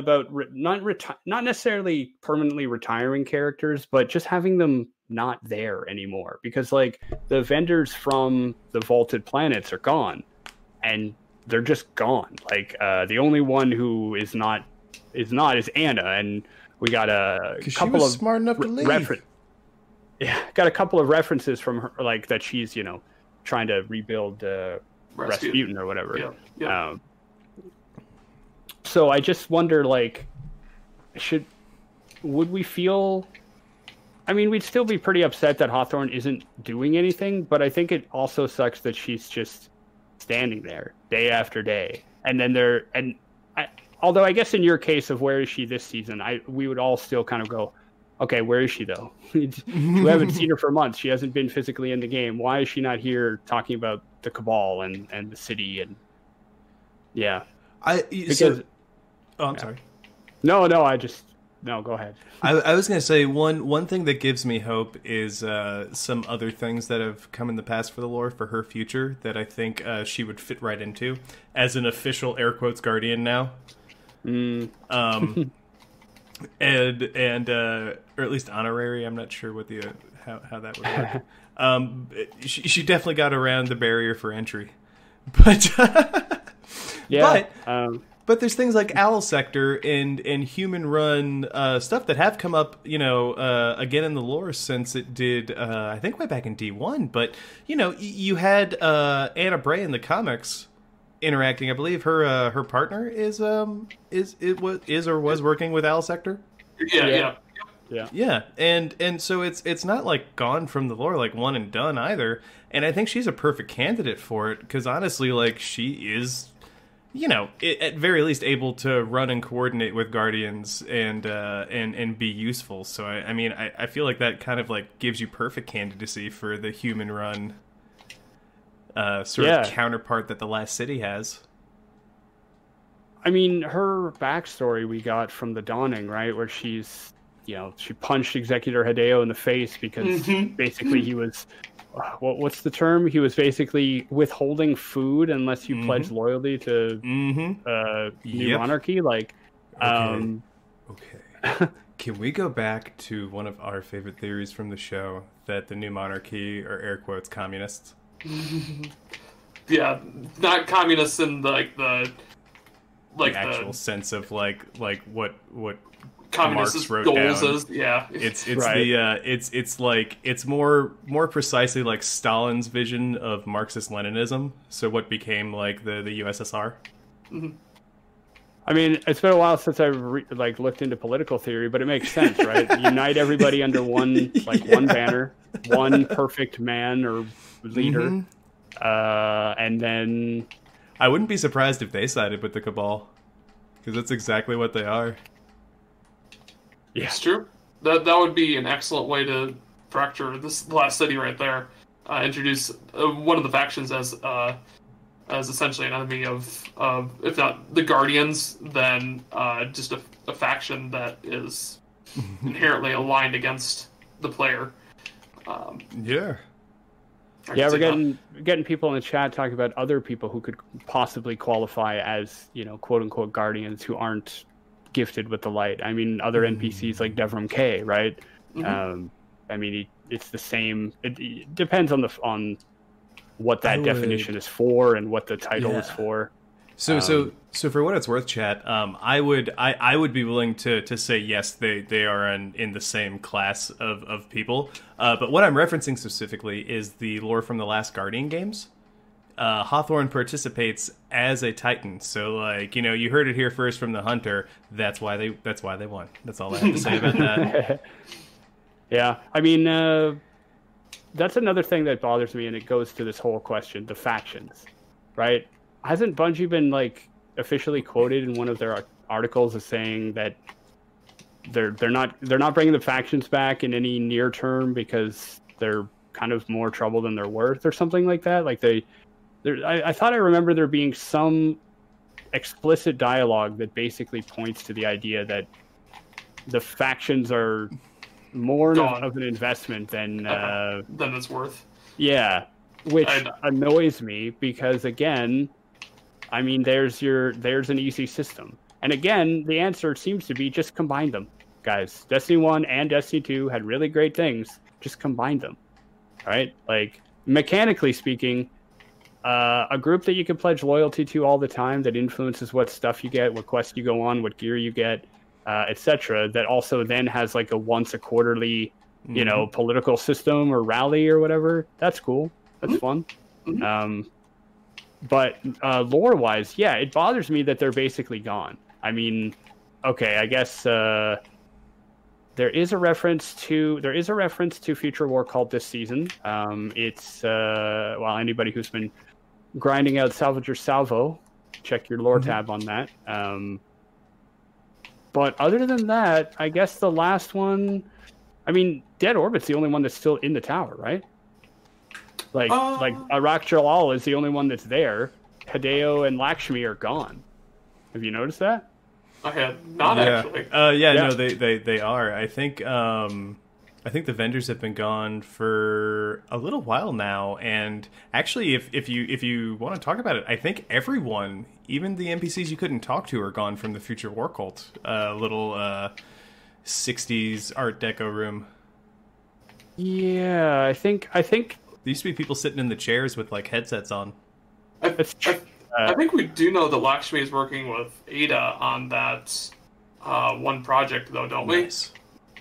S3: not necessarily permanently retiring characters, but just having them not there anymore, because like the vendors from the vaulted planets are gone, and they're just gone. Like the only one who is not is Anna, and we got a couple of
S2: smart enough to leave.
S3: Got a couple of references from her, like that she's trying to rebuild Rasputin or whatever.
S1: Yeah.
S3: So I just wonder, like, would we feel? I mean, we'd still be pretty upset that Hawthorne isn't doing anything, but I think it also sucks that she's just standing there day after day. And then although I guess in your case of where is she this season, we would all still kind of go, okay, where is she though? We haven't seen her for months. She hasn't been physically in the game. Why is she not here talking about the Cabal and the city? And yeah,
S2: I'm sorry.
S3: No, go ahead.
S2: I was going to say one thing that gives me hope is some other things that have come in the past for the lore for her future that I think she would fit right into as an official air quotes guardian now.
S3: Mm.
S2: And or at least honorary. I'm not sure what how that would work. She definitely got around the barrier for entry, but
S3: yeah.
S2: But there's things like Owl Sector and human run stuff that have come up, again in the lore since it did, I think way back in D1. But you had Anna Bray in the comics interacting. I believe her partner was working with Owl Sector. Yeah. And so it's not like gone from the lore, like one and done either. And I think she's a perfect candidate for it because honestly, like she is. At very least able to run and coordinate with Guardians and be useful. So I feel like that kind of like gives you perfect candidacy for the human run sort of counterpart that the Last City has.
S3: I mean, her backstory we got from the Dawning, right, where she's she punched Executor Hideo in the face because basically he was. What's the term? He was basically withholding food unless you pledge loyalty to New Monarchy. Like,
S2: okay. Can we go back to one of our favorite theories from the show that the New Monarchy are air quotes communists?
S1: Yeah, not communists in the
S2: actual sense of like what
S1: communist
S2: wrote
S1: goals
S2: down.
S1: Is, yeah.
S2: It's
S1: right.
S2: It's more precisely like Stalin's vision of Marxist-Leninism. So what became like the USSR.
S1: Mm-hmm.
S3: I mean, it's been a while since I've looked into political theory, but it makes sense, right? Unite everybody under one one banner, one perfect man or leader, and then
S2: I wouldn't be surprised if they sided with the Cabal because that's exactly what they are.
S1: Yeah. It's true. That would be an excellent way to fracture this Last City right there. Introduce one of the factions as essentially an enemy of if not the Guardians, then just a faction that is inherently aligned against the player.
S2: Yeah,
S3: we're getting people in the chat talking about other people who could possibly qualify as quote unquote Guardians who aren't gifted with the light. I mean, other NPCs like Devram K, right? I mean, it's the same. It depends on what that definition is for and what the title is for.
S2: So for what it's worth, chat, I would be willing to say yes, they are in the same class of people. But what I'm referencing specifically is the lore from the last Guardian games. Hawthorne participates as a Titan, so you heard it here first from the Hunter. That's why they won. That's all I have to say about that.
S3: Yeah, I mean, that's another thing that bothers me, and it goes to this whole question: the factions, right? Hasn't Bungie been officially quoted in one of their articles as saying that they're not bringing the factions back in any near term because they're kind of more trouble than they're worth, or something like that? I thought I remember there being some explicit dialogue that basically points to the idea that the factions are more of an investment than
S1: it's worth.
S3: Yeah, which annoys me because, again, I mean, there's an easy system. And again, the answer seems to be just combine them, guys. Destiny 1 and Destiny 2 had really great things. Just combine them, all right? Like, mechanically speaking, a group that you can pledge loyalty to all the time that influences what stuff you get, what quests you go on, what gear you get, etc. That also then has like a once a quarterly, you know, political system or rally or whatever. That's cool. That's fun. But lore-wise, yeah, it bothers me that they're basically gone. I mean, okay, I guess there is a reference to Future War Cult this season. It's well, anybody who's been grinding out Salvager Salvo, check your lore tab on that. But other than that, I guess the last one, I mean, Dead Orbit's the only one that's still in the tower, right? Like Arak Jalal is the only one that's there. Hideo and Lakshmi are gone. Have you noticed that?
S1: I had not actually.
S2: No, they are. I think the vendors have been gone for a little while now, and actually, if you want to talk about it, I think everyone, even the NPCs you couldn't talk to, are gone from the Future War Cult. Little 60s Art Deco room.
S3: Yeah, I think
S2: there used to be people sitting in the chairs with like headsets on.
S1: I think we do know that Lakshmi is working with Ada on that one project, though, don't we?
S2: Nice.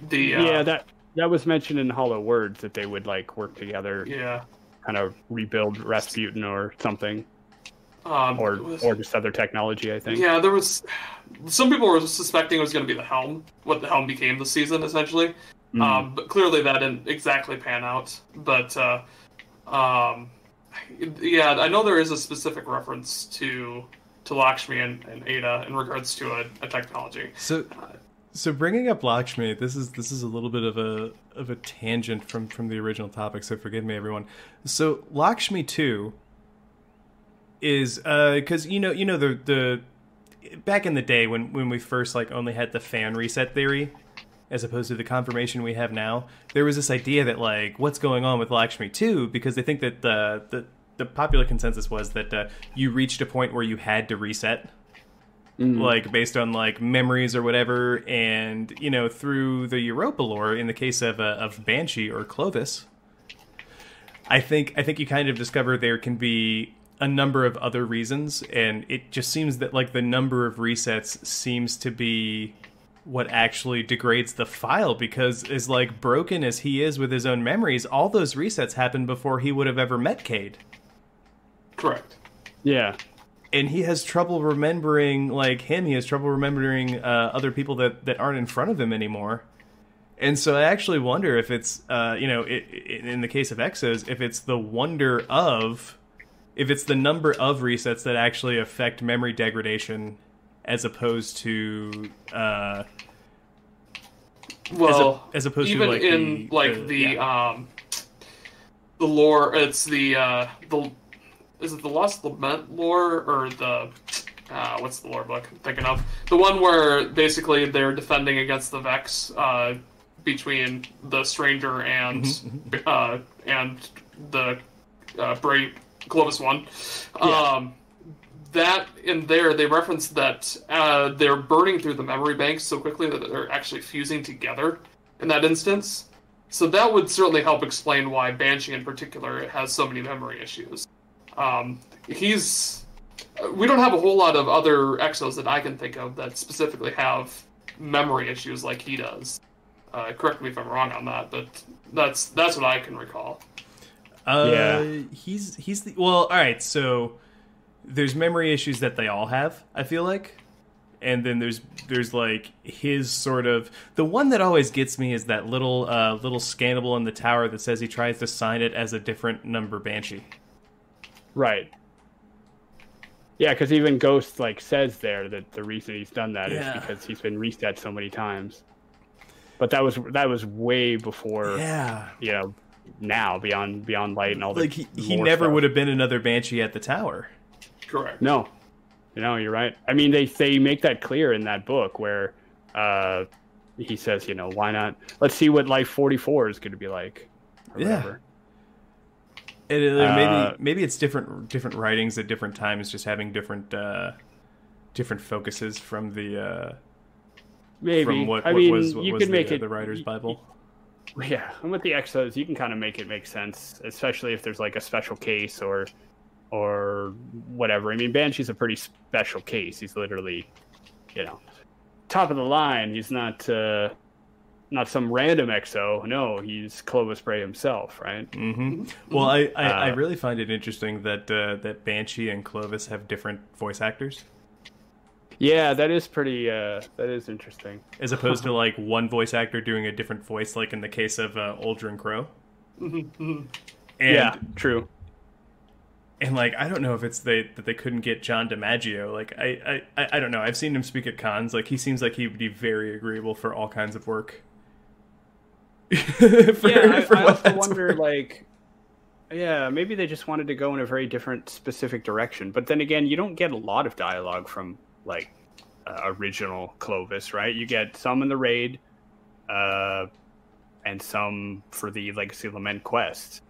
S3: That was mentioned in Hollow Words that they would like work together.
S1: Yeah.
S3: Kind of rebuild Rasputin or something. Or just other technology, I think.
S1: Yeah, there was some people were suspecting it was going to be the Helm, what the Helm became this season, essentially. But clearly that didn't exactly pan out. But yeah, I know there is a specific reference to Lakshmi and Ada in regards to a technology.
S2: So bringing up Lakshmi, this is a little bit of a tangent from the original topic, so forgive me, everyone. So Lakshmi 2 is because you know the back in the day when we first like only had the fan reset theory as opposed to the confirmation we have now, there was this idea that like what's going on with Lakshmi 2, because they think that the popular consensus was that you reached a point where you had to reset. Like based on like memories or whatever, and you know through the Europa lore, in the case of Banshee or Clovis, I think you kind of discover there can be a number of other reasons, and it just seems that like the number of resets seems to be what actually degrades the file, because as like broken as he is with his own memories, all those resets happened before he would have ever met Cade.
S1: Correct.
S3: Yeah.
S2: And he has trouble remembering, like him, he has trouble remembering other people that aren't in front of him anymore. And so I actually wonder if it's, in the case of Exos, if it's the number of resets that actually affect memory degradation as opposed to, as opposed
S1: even
S2: to
S1: the lore, it's is it the Lost Lament lore, or the what's the lore book I'm thinking of? The one where basically they're defending against the Vex between the Stranger and the brave Clovis one.
S3: Yeah.
S1: That in there they reference that they're burning through the memory banks so quickly that they're actually fusing together in that instance. So that would certainly help explain why Banshee in particular has so many memory issues. We don't have a whole lot of other Exos that I can think of that specifically have memory issues like he does. Correct me if I'm wrong on that, but that's what I can recall.
S2: He's the, well, all right. So there's memory issues that they all have, I feel like, and then there's like his sort of, the one that always gets me is that little scannable in the tower that says he tries to sign it as a different number Banshee.
S3: Right. Yeah, because even Ghost like says there that the reason he's done that is because he's been reset so many times. But that was way before.
S2: Yeah.
S3: You know, now beyond light and all
S2: like he never would have been another Banshee at the tower.
S1: Correct.
S3: No. You're right. I mean, they make that clear in that book where he says, why not? Let's see what Life 44 is going to be like. Or whatever.
S2: Maybe it's different writings at different times, just having different focuses from the from what was the writer's Bible.
S3: Yeah, and with the exos, you can kind of make it make sense, especially if there's like a special case or whatever. I mean, Banshee's a pretty special case. He's literally, top of the line. He's not some random exo. No, he's Clovis Bray himself, right?
S2: Mm-hmm. Well, I really find it interesting that Banshee and Clovis have different voice actors.
S3: Yeah, that is pretty. That is interesting.
S2: As opposed to like one voice actor doing a different voice, like in the case of Aldrin Crow.
S3: Yeah, true.
S2: And like, I don't know if it's that they couldn't get John DiMaggio. Like, I don't know. I've seen him speak at cons. Like, he seems like he would be very agreeable for all kinds of work.
S3: I also wonder, like, maybe they just wanted to go in a very different, specific direction. But then again, you don't get a lot of dialogue from like original Clovis, right? You get some in the raid, and some for the Legacy of Lament quest.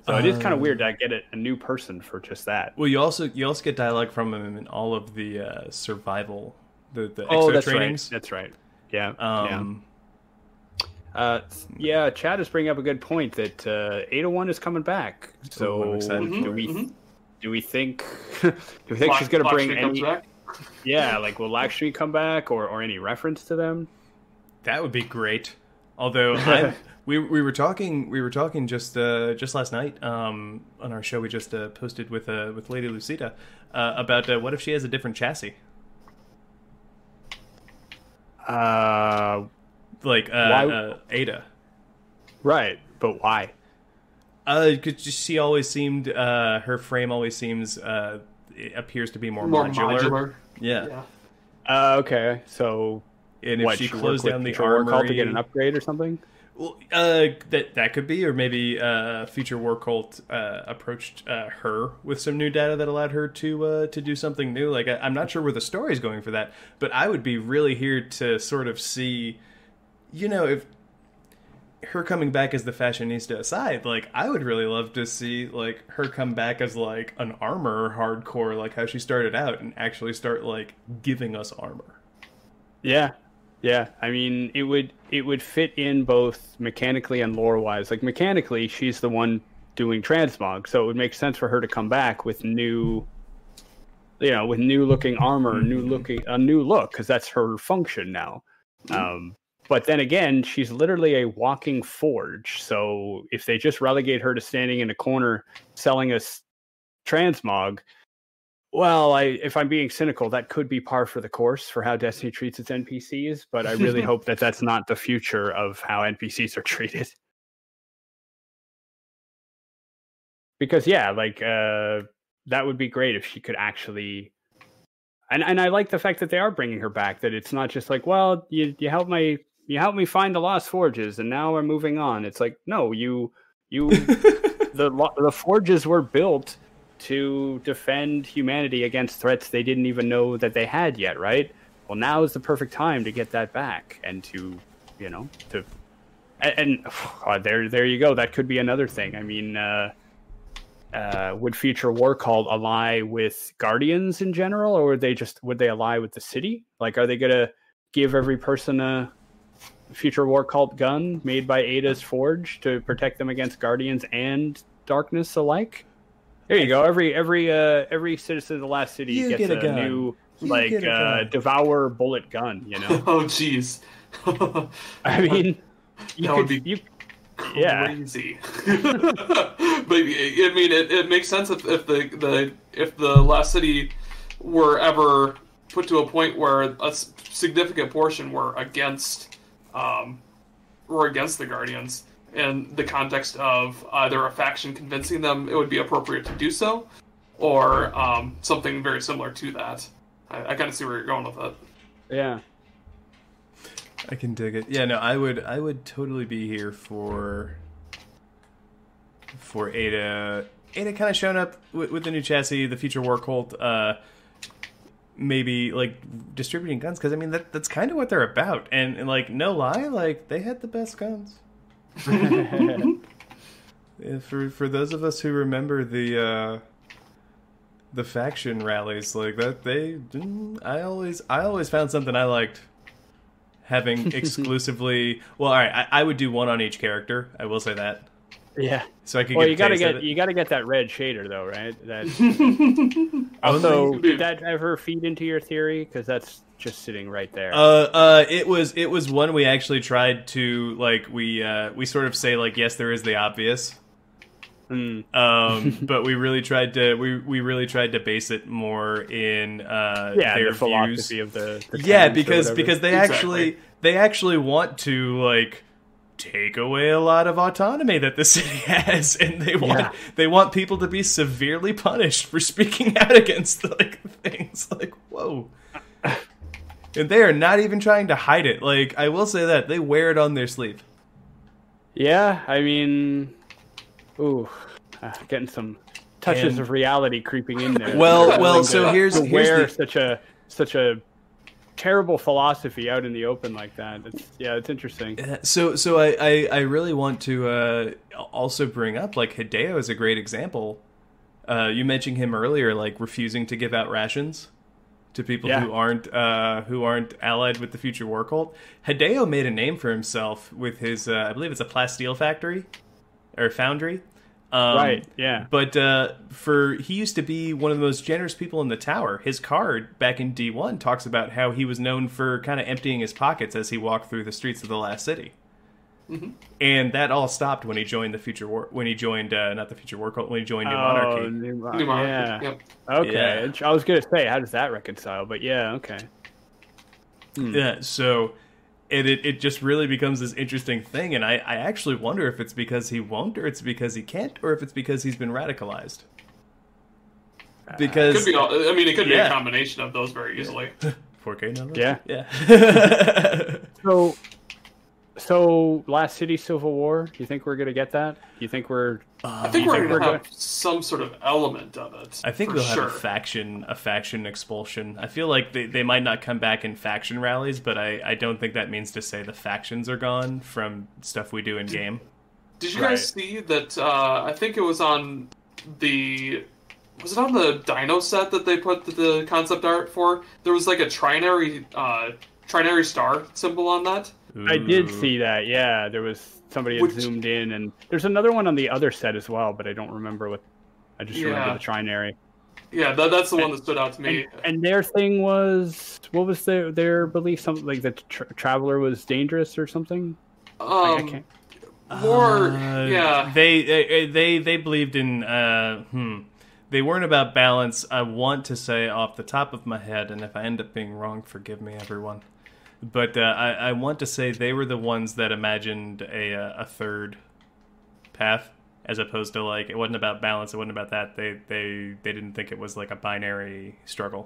S3: So it is kind of weird to get a new person for just that.
S2: Well, you also get dialogue from him in all of the survival, the exo trainings.
S3: Right. That's right. Yeah. Chad is bringing up a good point that 801 is coming back. So do we think she's going to bring any? Yeah, like will Lakshmi come back or any reference to them?
S2: That would be great. Although we were talking just last night on our show we just posted with Lady Lucida about what if she has a different chassis. Ada.
S3: Right, but why?
S2: Because she always seemed her frame always seems it appears to be more modular. Yeah.
S3: Okay, so
S2: and if she closed down the armory
S3: to get an upgrade or something.
S2: Well, that could be, or maybe Future War Cult approached her with some new data that allowed her to do something new. Like I'm not sure where the story's going for that, but I would be really here to sort of see, if her coming back as the fashionista aside, like I would really love to see like her come back as like an armor hardcore, like how she started out, and actually start like giving us armor.
S3: Yeah. I mean, it would fit in both mechanically and lore wise. Like mechanically, she's the one doing transmog, so it would make sense for her to come back with new looking armor, a new look, because that's her function now. But then again, she's literally a walking forge. So if they just relegate her to standing in a corner selling us transmog, well, if I'm being cynical, that could be par for the course for how Destiny treats its NPCs. But I really hope that that's not the future of how NPCs are treated. Because that would be great if she could actually. And I like the fact that they are bringing her back. That it's not just like, well, you helped me find the lost forges, and now we're moving on. It's like, no, the forges were built to defend humanity against threats they didn't even know that they had yet, right? Well, now is the perfect time to get that back and there you go. That could be another thing. I mean, would Future War Cult ally with Guardians in general, or would they ally with the city? Like, are they gonna give every person a Future War Cult gun made by Ada's Forge to protect them against Guardians and Darkness alike? There you go. Every citizen of the last city gets a new Devour bullet gun.
S1: Oh, jeez.
S3: I mean,
S1: crazy. But I mean, it makes sense if the last city were ever put to a point where a significant portion were against the Guardians. In the context of either a faction convincing them it would be appropriate to do so, or something very similar to that. I kind of see where you're going with that.
S3: Yeah,
S2: I can dig it. Yeah, no, I would totally be here for Ada. Ada kind of showing up with the new chassis, the Future War Cult. maybe like distributing guns, because I mean that's kind of what they're about, and like no lie, like they had the best guns. For those of us who remember the faction rallies like that, I always found something I liked having exclusively. Well, all right, I would do one on each character. I will say that.
S3: Yeah.
S2: So I could.
S3: Well,
S2: you
S3: gotta get that red shader though, right? That. Also, did that ever feed into your theory? Because that's just sitting right there.
S2: It was one we actually tried to like we sort of say like yes, there is the obvious. But we really tried to we really tried to base it more in their
S3: the philosophy of the
S2: because they actually want to like take away a lot of autonomy that the city has, and they want people to be severely punished for speaking out against like things like whoa. And they are not even trying to hide it. Like I will say that they wear it on their sleeve.
S3: Yeah, I mean, getting some touches of reality creeping in there.
S2: Well, so here's
S3: such a terrible philosophy out in the open like that. It's interesting.
S2: So I really want to also bring up like Hideo is a great example. You mentioned him earlier, like refusing to give out rations to people who aren't allied with the Future War Cult. Hideo made a name for himself with his I believe it's a plasteel factory or foundry.
S3: Right, yeah.
S2: But he used to be one of the most generous people in the tower. His card back in D1 talks about how he was known for kind of emptying his pockets as he walked through the streets of the last city. Mm-hmm. And that all stopped when he joined the Future War. When he joined not the Future War Cult, when he joined New Monarchy.
S3: New Monarchy. Yeah. Yep. Okay. Yeah. I was gonna say, how does that reconcile? But yeah, okay.
S2: Yeah. So. It just really becomes this interesting thing, and I actually wonder if it's because he won't, or it's because he can't, or if it's because he's been radicalized. Because
S1: it could be a combination of those very easily.
S2: 4K numbers?
S3: Yeah. So Last City Civil War. Do you think we're gonna get that? Do you think we're?
S1: I think we're gonna have some sort of element of it.
S2: I think we'll have a faction expulsion. I feel like they might not come back in faction rallies, but I don't think that means to say the factions are gone from stuff we do in game.
S1: Did you guys see that? I think it was on the. Was it on the Dino set that they put the concept art for? There was like a trinary star symbol on that.
S3: Ooh. I did see that. Yeah, there was somebody had zoomed in, and there's another one on the other set as well, but I don't remember what. I just remember the trinary.
S1: Yeah, that's the one that stood out to me.
S3: And their thing was, what was their belief? Something like the traveler was dangerous or something.
S1: I can't. Yeah.
S2: They believed in. They weren't about balance. I want to say off the top of my head, and if I end up being wrong, forgive me, everyone. But I want to say they were the ones that imagined a third path, as opposed to like it wasn't about balance. It wasn't about that. They didn't think it was like a binary struggle.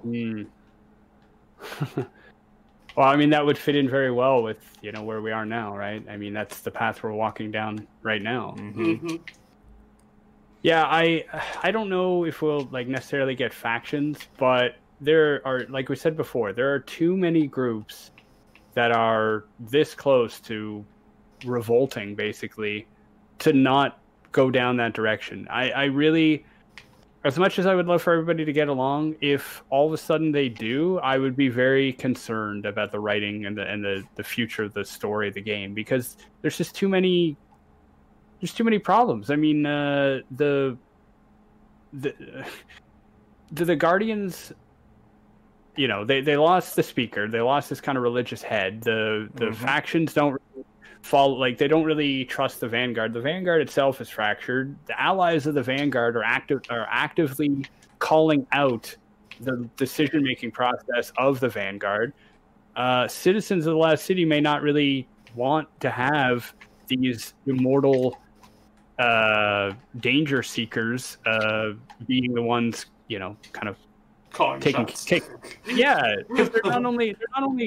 S3: Well, I mean that would fit in very well with where we are now, right? I mean that's the path we're walking down right now.
S1: Mm-hmm.
S3: Yeah, I don't know if we'll like necessarily get factions, but there are, like we said before, there are too many groups that are this close to revolting, basically, to not go down that direction. I really, as much as I would love for everybody to get along, if all of a sudden they do, I would be very concerned about the writing and the future of the story of the game, because there's just too many problems. I mean, the Guardians, they lost the speaker. They lost this kind of religious head. The factions don't really follow, like they don't really trust the Vanguard. The Vanguard itself is fractured. The allies of the Vanguard are actively calling out the decision-making process of the Vanguard. Citizens of the Last City may not really want to have these immortal danger seekers being the ones, kind of taking because they're not only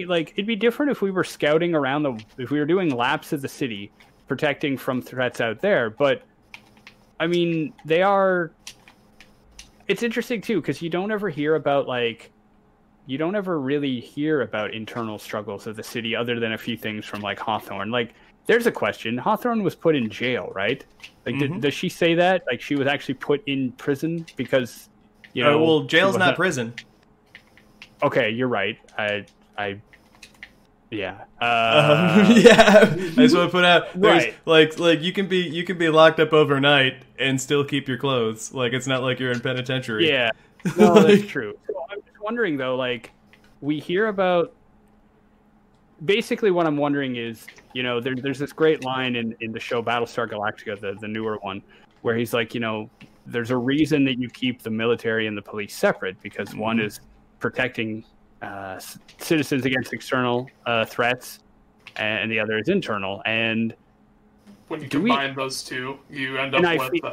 S3: like, it'd be different if we were scouting around if we were doing laps of the city protecting from threats out there, but I mean it's interesting too because you don't ever hear about like you don't ever really hear about internal struggles of the city other than a few things from like Hawthorne. Like, there's a question. Hawthorne was put in jail, right? Like, does she say that? Like, she was actually put in prison because, you know...
S2: well, jail's not prison.
S3: Okay, you're right. Yeah.
S2: Yeah. I just want to put out,
S3: right.
S2: like you can be locked up overnight and still keep your clothes. Like, it's not like you're in penitentiary.
S3: Yeah. No, that's true. So I'm just wondering though, like, we hear about, basically what I'm wondering is, you know, there's this great line in the show Battlestar Galactica, the newer one, where he's like, you know, there's a reason that you keep the military and the police separate, because one is protecting citizens against external threats, and the other is internal. And
S1: when you combine those two, you end up with...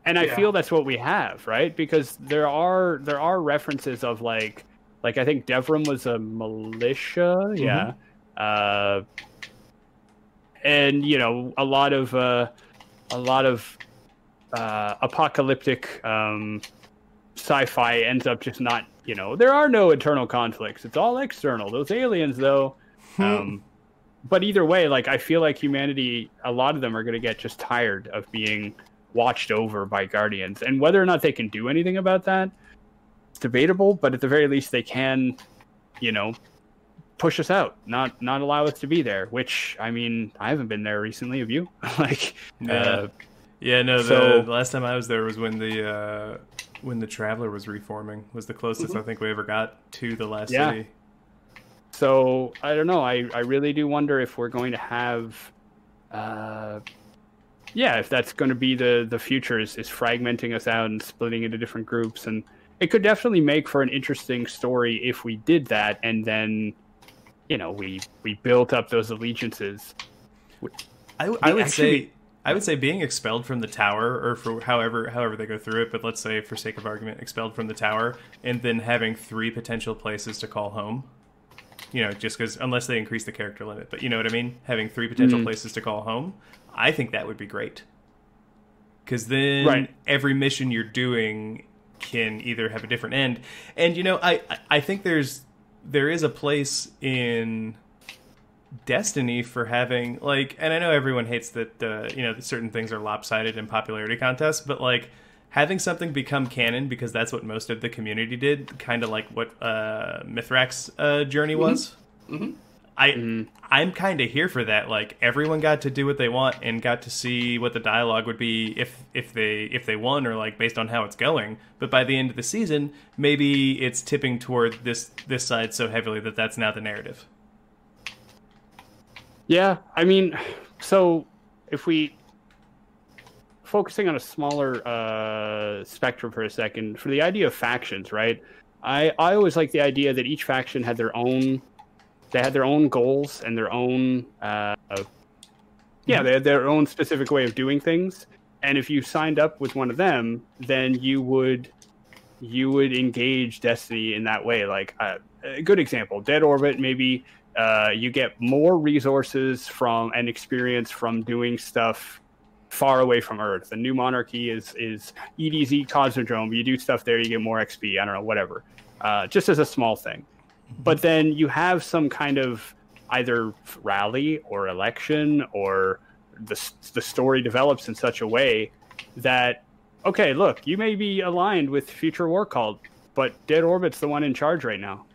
S3: I feel that's what we have, right? Because there are references of like I think Devrim was a militia, and you know, a lot of apocalyptic sci-fi ends up just not, you know, there are no internal conflicts. It's all external. Those aliens, though. But either way, like, I feel like humanity, a lot of them are going to get just tired of being watched over by Guardians. And whether or not they can do anything about that, it's debatable. But at the very least, they can, you know, push us out, not allow us to be there. Which, I mean, I haven't been there recently. Have you? Like,
S2: no. The last time I was there was when the Traveler was reforming. Was the closest I think we ever got to the last city.
S3: So I don't know. I really do wonder if we're going to have, if that's going to be the future is fragmenting us out and splitting into different groups. And it could definitely make for an interesting story if we did that, and then, you know, we built up those allegiances.
S2: I would say being expelled from the tower, or for however they go through it, but let's say for sake of argument, expelled from the tower, and then having 3 potential places to call home. You know, just because, unless they increase the character limit, but you know what I mean? Having 3 potential places to call home, I think that would be great. Because then every mission you're doing can either have a different end. And, you know, I think there is a place in Destiny for having, like, and I know everyone hates that, you know, certain things are lopsided in popularity contests, but, like, having something become canon, because that's what most of the community did, kind of like what Mithrak's journey was. I'm kind of here for that. Like, everyone got to do what they want and got to see what the dialogue would be if they won, or like based on how it's going. But by the end of the season, maybe it's tipping toward this side so heavily that that's now the narrative.
S3: Yeah, I mean, so if we focusing on a smaller spectrum for a second, for the idea of factions, right? I always like the idea that each faction had their own goals and their own they had their own specific way of doing things. And if you signed up with one of them, then you would engage Destiny in that way. Like a good example, Dead Orbit, maybe you get more resources from and experience from doing stuff far away from Earth. The New Monarchy is EDZ Cosmodrome. You do stuff there, you get more XP. I don't know, whatever. Just as a small thing. But then you have some kind of either rally or election, or the story develops in such a way that, okay, look, you may be aligned with Future War Cult, but Dead Orbit's the one in charge right now.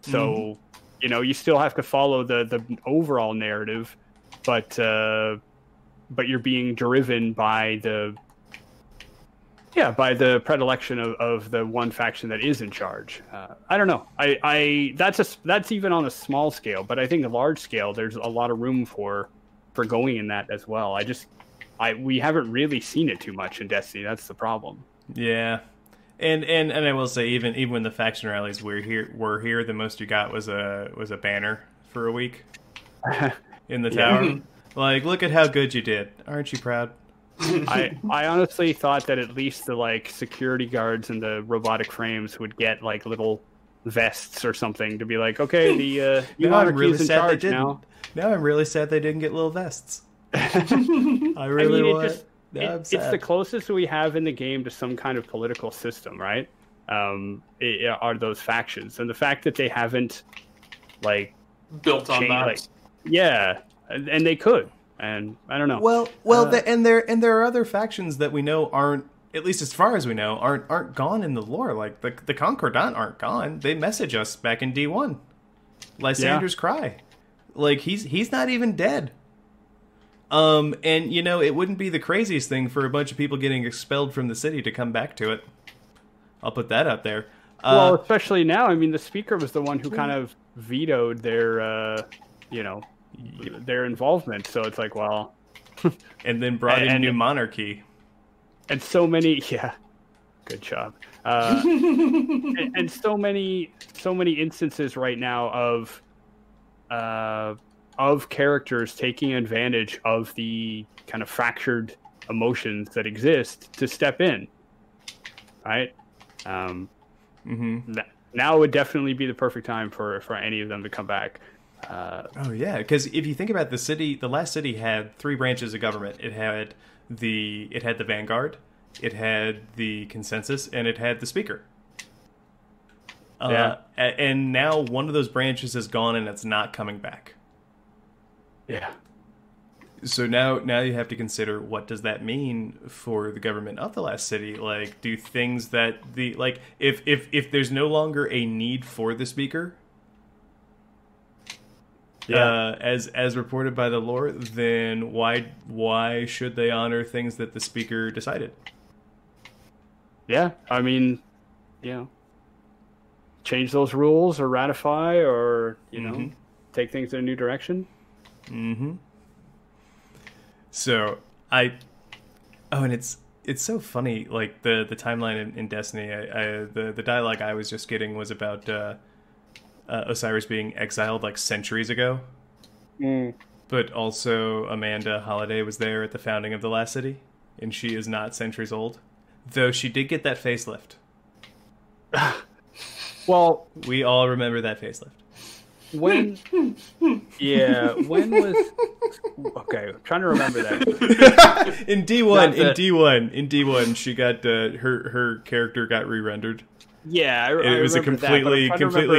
S3: So, you know, you still have to follow the overall narrative, but you're being driven by the predilection of the one faction that is in charge. I don't know. That's even on a small scale, but I think a large scale, there's a lot of room for going in that as well. We haven't really seen it too much in Destiny. That's the problem.
S2: Yeah. And I will say, even when the faction rallies were here, the most you got was a banner for a week in the tower. Like, look at how good you did. Aren't you proud?
S3: I honestly thought that at least the like security guards and the robotic frames would get like little vests or something to be like, okay, the monarchy is in charge now.
S2: Now I'm really sad they didn't get little vests. I really want.
S3: It's the closest we have in the game to some kind of political system, right? are those factions, and the fact that they haven't like
S1: built on that.
S3: And they could, and I don't know.
S2: And there are other factions that we know aren't, at least as far as we know, aren't gone in the lore. Like the Concordant aren't gone. They message us back in D1. Lysander's Cry, like he's not even dead. And it wouldn't be the craziest thing for a bunch of people getting expelled from the city to come back to it. I'll put that out there.
S3: Well, especially now. I mean, the speaker was the one who kind of vetoed their, their involvement. So it's like, well,
S2: and then brought in New Monarchy,
S3: and so many, good job. And so many instances right now of characters taking advantage of the kind of fractured emotions that exist to step in, right? Now would definitely be the perfect time for any of them to come back.
S2: Because if you think about the city, the last city had 3 branches of government. It had the Vanguard, it had the Consensus, and it had the Speaker. And now one of those branches is gone and it's not coming back.
S3: Yeah.
S2: So now you have to consider, what does that mean for the government of the last city? Like, do things that if there's no longer a need for the Speaker, as reported by the lore, then why should they honor things that the Speaker decided?
S3: Yeah, I mean, change those rules or ratify or take things in a new direction.
S2: So and it's so funny, like the timeline in Destiny. The dialogue I was just getting was about Osiris being exiled like centuries ago, but also Amanda Holiday was there at the founding of the last city, and she is not centuries old, though she did get that facelift.
S3: Well,
S2: we all remember that facelift.
S3: When was okay? I'm trying to remember that.
S2: in D1, she got her character got re-rendered.
S3: Yeah,
S2: it was a completely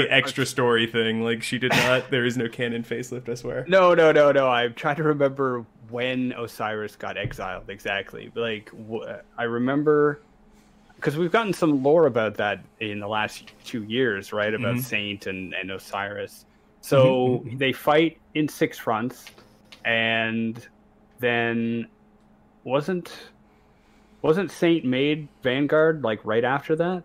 S2: extra story thing. Like, she did not. There is no canon facelift, I swear.
S3: No. I'm trying to remember when Osiris got exiled exactly. Like, I remember, because we've gotten some lore about that in the last 2 years, right? About Saint and Osiris. So they fight in 6 fronts, and then wasn't Saint made Vanguard like right after that?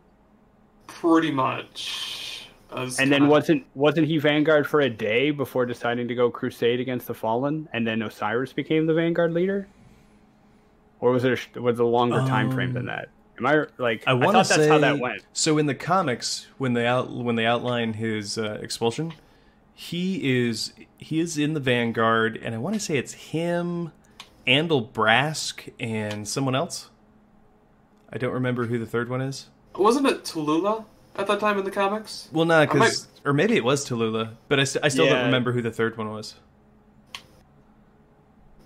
S1: Pretty much.
S3: And then wasn't he Vanguard for a day before deciding to go crusade against the Fallen, and then Osiris became the Vanguard leader? Or was it a longer time frame than that? Am I like? I thought that's how that went.
S2: So in the comics, when they outline his expulsion, he is in the Vanguard, and I want to say it's him, Andal Brask, and someone else. I don't remember who the third one is.
S1: Wasn't it Tallulah at that time in the comics?
S2: Well, no, or maybe it was Tallulah, but I still don't remember who the third one was.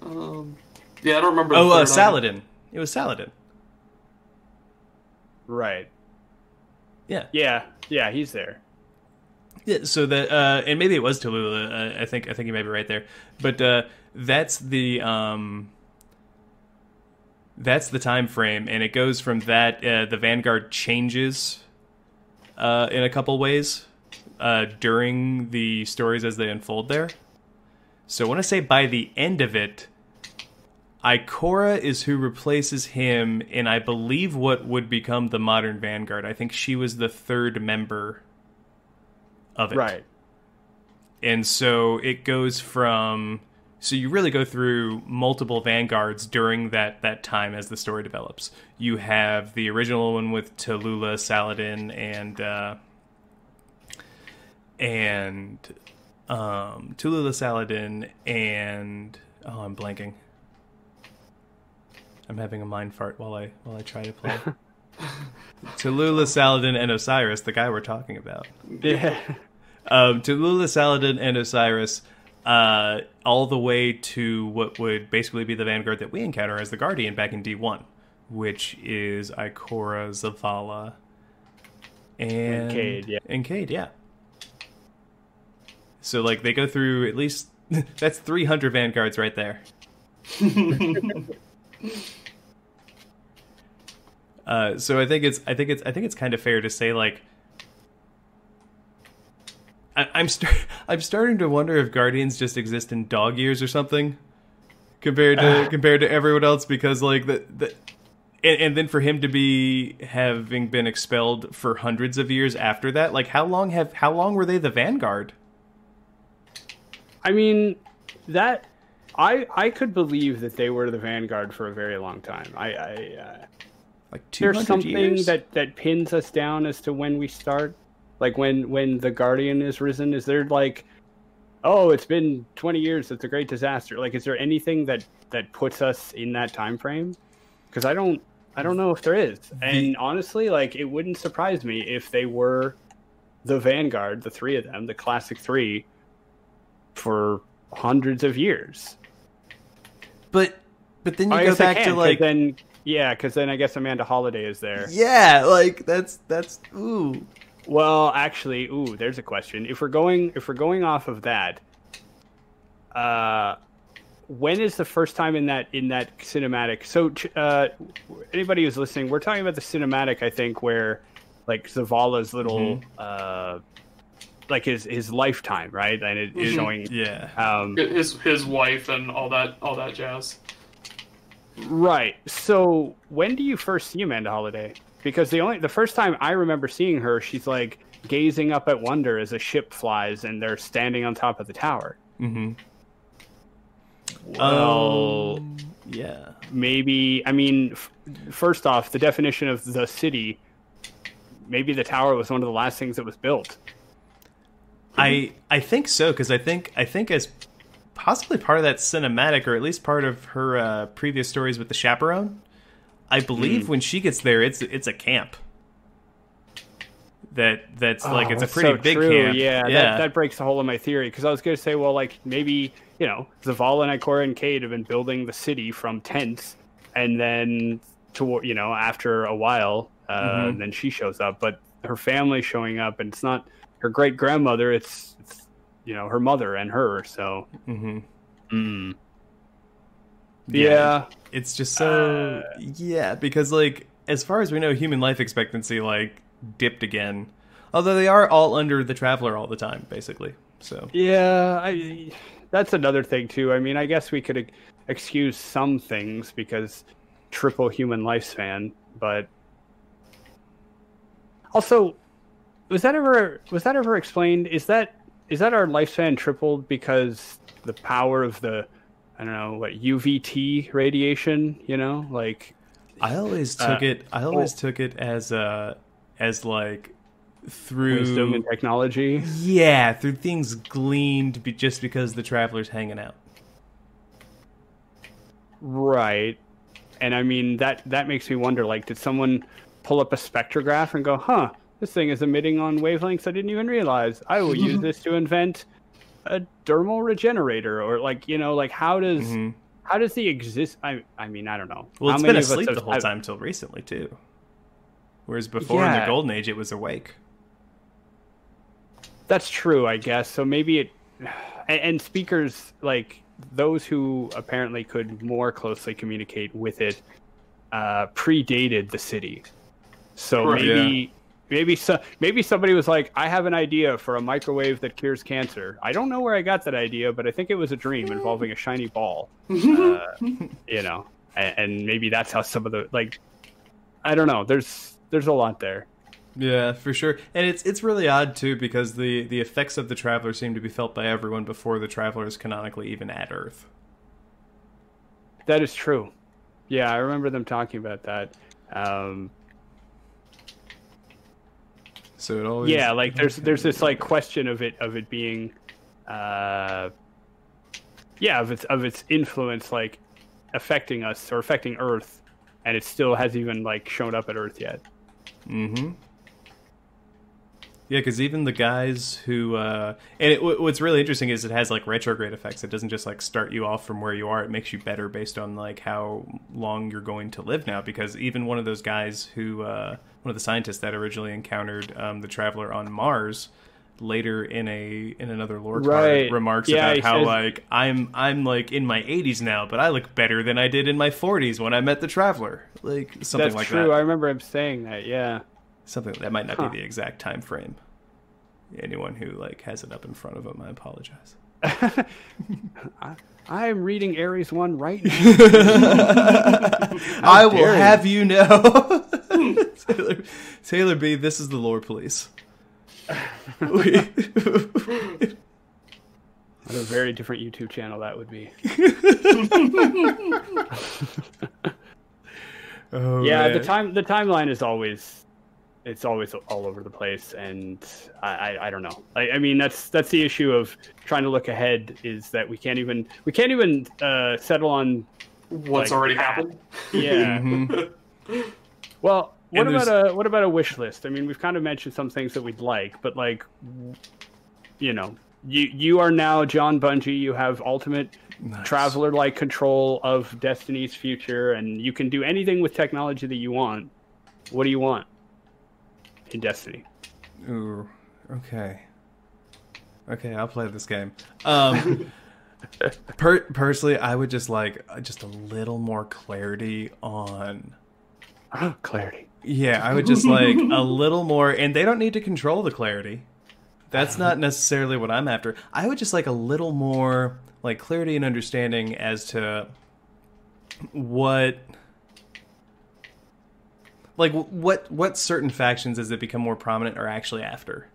S1: I don't remember.
S2: Saladin. It was Saladin.
S3: Right.
S2: Yeah.
S3: Yeah, he's there.
S2: Yeah, so that and maybe it was Tallulah. I think you may be right there, but that's the time frame, and it goes from that the Vanguard changes in a couple ways during the stories as they unfold there. So I want to say by the end of it, Ikora is who replaces him, and I believe what would become the modern Vanguard. I think she was the 3rd member of it.
S3: Right.
S2: And so it goes from... So you really go through multiple Vanguards during that time as the story develops. You have the original one with Tallulah, Saladin, and Tallulah, Saladin, and... Oh, I'm blanking. I'm having a mind fart while I try to play. Tallulah, Saladin, and Osiris, the guy we're talking about.
S3: Yeah.
S2: Tallulah, Saladin, and Osiris, all the way to what would basically be the Vanguard that we encounter as the Guardian back in D1, which is Ikora, Zavala, and
S3: Cade, yeah.
S2: And Cade, yeah. So like they go through at least that's 300 vanguards right there. So I think it's kind of fair to say like I'm starting to wonder if Guardians just exist in dog years or something compared to everyone else, because like and then for him to be having been expelled for hundreds of years after that, like how long were they the Vanguard?
S3: I mean, that I could believe that they were the Vanguard for a very long time.
S2: Like 200
S3: there's something
S2: years?
S3: that pins us down as to when we start. Like when the Guardian is risen, is there like, oh, it's been 20 years, it's a great disaster. Like, is there anything that puts us in that time frame? Because I don't know if there is. And honestly, like, it wouldn't surprise me if they were the Vanguard, the three of them, the classic three, for hundreds of years.
S2: But then you go back to like
S3: because then I guess Amanda Holiday is there.
S2: Yeah, like that's ooh.
S3: Well, actually, there's a question. If we're going off of that, when is the first time in that cinematic? So, anybody who's listening, we're talking about the cinematic, I think, where like Zavala's little, like his lifetime, right? And it is showing,
S1: his wife and all that jazz.
S3: Right. So, when do you first see Amanda Holiday? Because the first time I remember seeing her, she's like gazing up at wonder as a ship flies and they're standing on top of the tower.
S2: Mm-hmm.
S3: Well,
S2: yeah.
S3: Maybe, I mean, first off, the definition of the city, maybe the tower was one of the last things that was built.
S2: I think so, because I think as possibly part of that cinematic, or at least part of her previous stories with the chaperone, I believe when she gets there, it's a camp. That's like it's a pretty
S3: so
S2: big
S3: true.
S2: camp.
S3: Yeah, that breaks the whole of my theory, because I was going to say, well, like maybe Zavala and Ikora and Cade have been building the city from tents, and then after a while, then she shows up, but her family showing up, and it's not her great grandmother, it's her mother and her. So. Yeah,
S2: it's just so because like as far as we know, human life expectancy like dipped again, although they are all under the Traveler all the time basically. So
S3: that's another thing too. I mean, I guess we could excuse some things because triple human lifespan, but also was that ever explained? Is that our lifespan tripled because the power of the UVT radiation, like
S2: I always took it as like through
S3: wisdom and technology.
S2: Yeah, through things gleaned just because the Traveler's hanging out.
S3: Right. And I mean that makes me wonder, like, did someone pull up a spectrograph and go, huh, this thing is emitting on wavelengths I didn't even realize. I will use this to invent a dermal regenerator, or like how does the exist? I mean, I don't know.
S2: Well, it's been asleep the whole time till recently too. Whereas before in the Golden Age, it was awake.
S3: That's true, I guess. So maybe it, and speakers like those who apparently could more closely communicate with it predated the city. So maybe somebody was like, I have an idea for a microwave that cures cancer. I don't know where I got that idea, but I think it was a dream involving a shiny ball. And maybe that's how some of the, like, I don't know. There's a lot there.
S2: Yeah, for sure. And it's really odd too, because the effects of the Traveler seem to be felt by everyone before the Traveler is canonically even at Earth.
S3: That is true. Yeah, I remember them talking about that.
S2: So it always
S3: like there's this like question of it being of its influence like affecting us or affecting Earth, and it still hasn't even like shown up at Earth yet.
S2: Yeah, because even the guys who what's really interesting is it has like retrograde effects. It doesn't just like start you off from where you are. It makes you better based on like how long you're going to live now. Because even one of those guys who one of the scientists that originally encountered the traveler on Mars, later in another lore card remarks about how says, like I'm like in my 80s now, but I look better than I did in my 40s when I met the traveler. Like something like that.
S3: That's true. I remember him saying that. Yeah.
S2: Something that might not be the exact time frame. Anyone who like has it up in front of them, I apologize.
S3: I am reading Ares 1 right now.
S2: I will have you know. Taylor B, this is the lore police.
S3: What a very different YouTube channel that would be.
S2: Oh,
S3: yeah,
S2: man.
S3: the timeline is always all over the place, and I don't know. I mean that's the issue of trying to look ahead, is that we can't even settle on
S1: what's
S3: like,
S1: already happened.
S3: Yeah.
S2: Mm-hmm.
S3: Well, what about a wish list? I mean, we've kind of mentioned some things that we'd like, but like, you know, you are now John Bungie. You have ultimate traveler-like control of Destiny's future, and you can do anything with technology that you want. What do you want in Destiny?
S2: Ooh, okay, I'll play this game. Personally, I would just like just a little more clarity on
S3: clarity.
S2: Yeah, I would just like a little more, and they don't need to control the clarity. That's not necessarily what I'm after. I would just like a little more like clarity and understanding as to what certain factions as they become more prominent are actually after.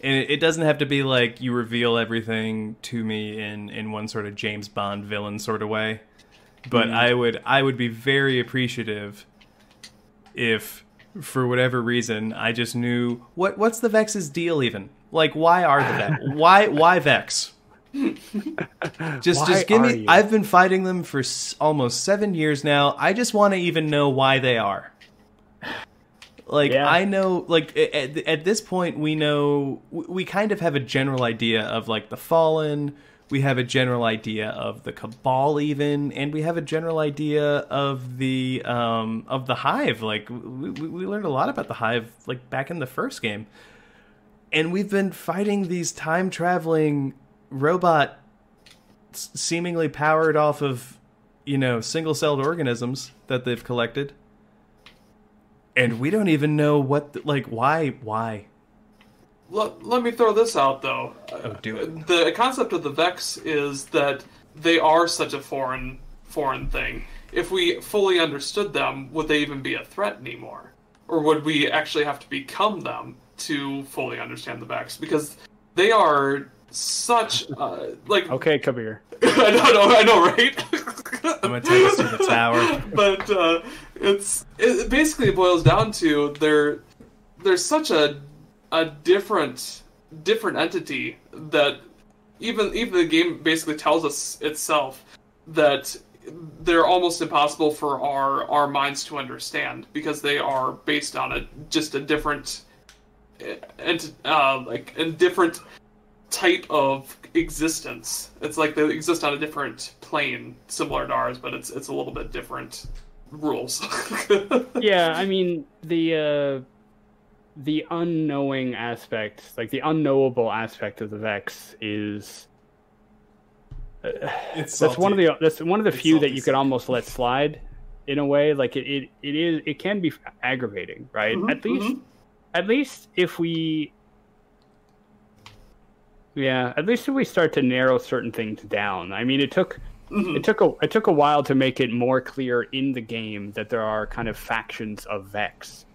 S2: And it doesn't have to be like you reveal everything to me in one sort of James Bond villain sort of way. But I would be very appreciative if, for whatever reason, I just knew what's the Vex's deal even? Like, why are the Vex? Why Vex? Just give me. I've been fighting them for almost 7 years now. I just want to even know why they are. Like, yeah. I know, like, at this point, we know, we kind of have a general idea of, like, the Fallen, we have a general idea of the Cabal even, and we have a general idea of the Hive. Like, we learned a lot about the Hive, like, back in the first game. And we've been fighting these time-traveling robot seemingly powered off of, you know, single-celled organisms that they've collected. And we don't even know why.
S1: Let me throw this out, though.
S2: Oh, do it.
S1: The concept of the Vex is that they are such a foreign thing. If we fully understood them, would they even be a threat anymore? Or would we actually have to become them to fully understand the Vex? Because they are such, like...
S3: Okay, come here.
S1: I know, right?
S2: I'm gonna take us to the tower.
S1: But it basically boils down to there's such a different entity that even the game basically tells us itself that they're almost impossible for our minds to understand, because they are based on just a different like a different type of existence. It's like they exist on a different plane, similar to ours, but it's a little bit different rules.
S3: Yeah, I mean the unknowing aspect, like the unknowable aspect of the Vex is that's one of the few that you could almost let slide in a way. Like it can be aggravating, right?
S1: Mm-hmm,
S3: At least if we start to narrow certain things down. I mean, it took a while to make it more clear in the game that there are kind of factions of Vex,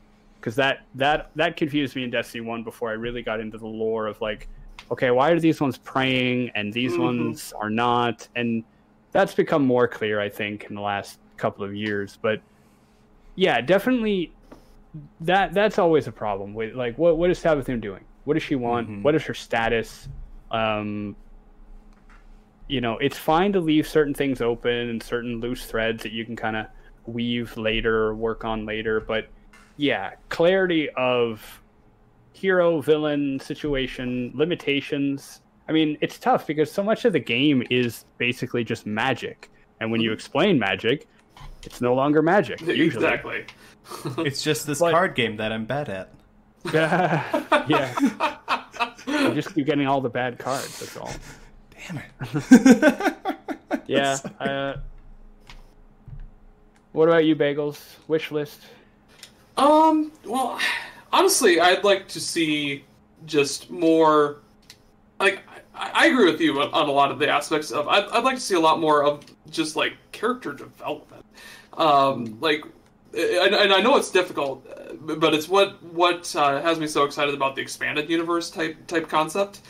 S3: because that confused me in Destiny 1 before I really got into the lore of like, okay, why are these ones praying and these ones are not? And that's become more clear, I think, in the last couple of years. But yeah, definitely that's always a problem with, like, what is Savathun doing? What does she want? What is her status? You know, it's fine to leave certain things open and certain loose threads that you can kind of weave later or work on later, but yeah, clarity of hero, villain, situation, limitations. I mean, it's tough because so much of the game is basically just magic. And when you explain magic, it's no longer magic. Usually.
S1: Exactly.
S2: It's just this card game that I'm bad at.
S3: Yeah. You just keep getting all the bad cards, that's all.
S2: Damn it.
S3: Yeah. What about you, Bagels? Wish list?
S1: Well, honestly, I'd like to see just more, like, I agree with you on a lot of the aspects of, I'd like to see a lot more of just, like, character development. Like, and I know it's difficult, but it's what has me so excited about the expanded universe type concept,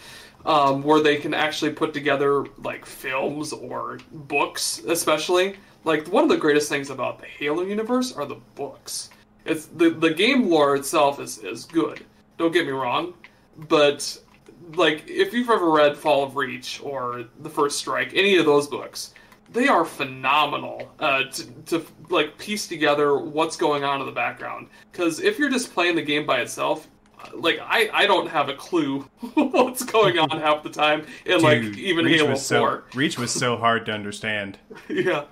S1: where they can actually put together, like, films or books, especially. Like, one of the greatest things about the Halo universe are the books. It's the game lore itself is good. Don't get me wrong, but like if you've ever read Fall of Reach or The First Strike, any of those books, they are phenomenal to like piece together what's going on in the background. Because if you're just playing the game by itself, like I don't have a clue what's going on half the time in like even
S2: Reach
S1: Halo 4.
S2: Reach was so hard to understand.
S1: Yeah.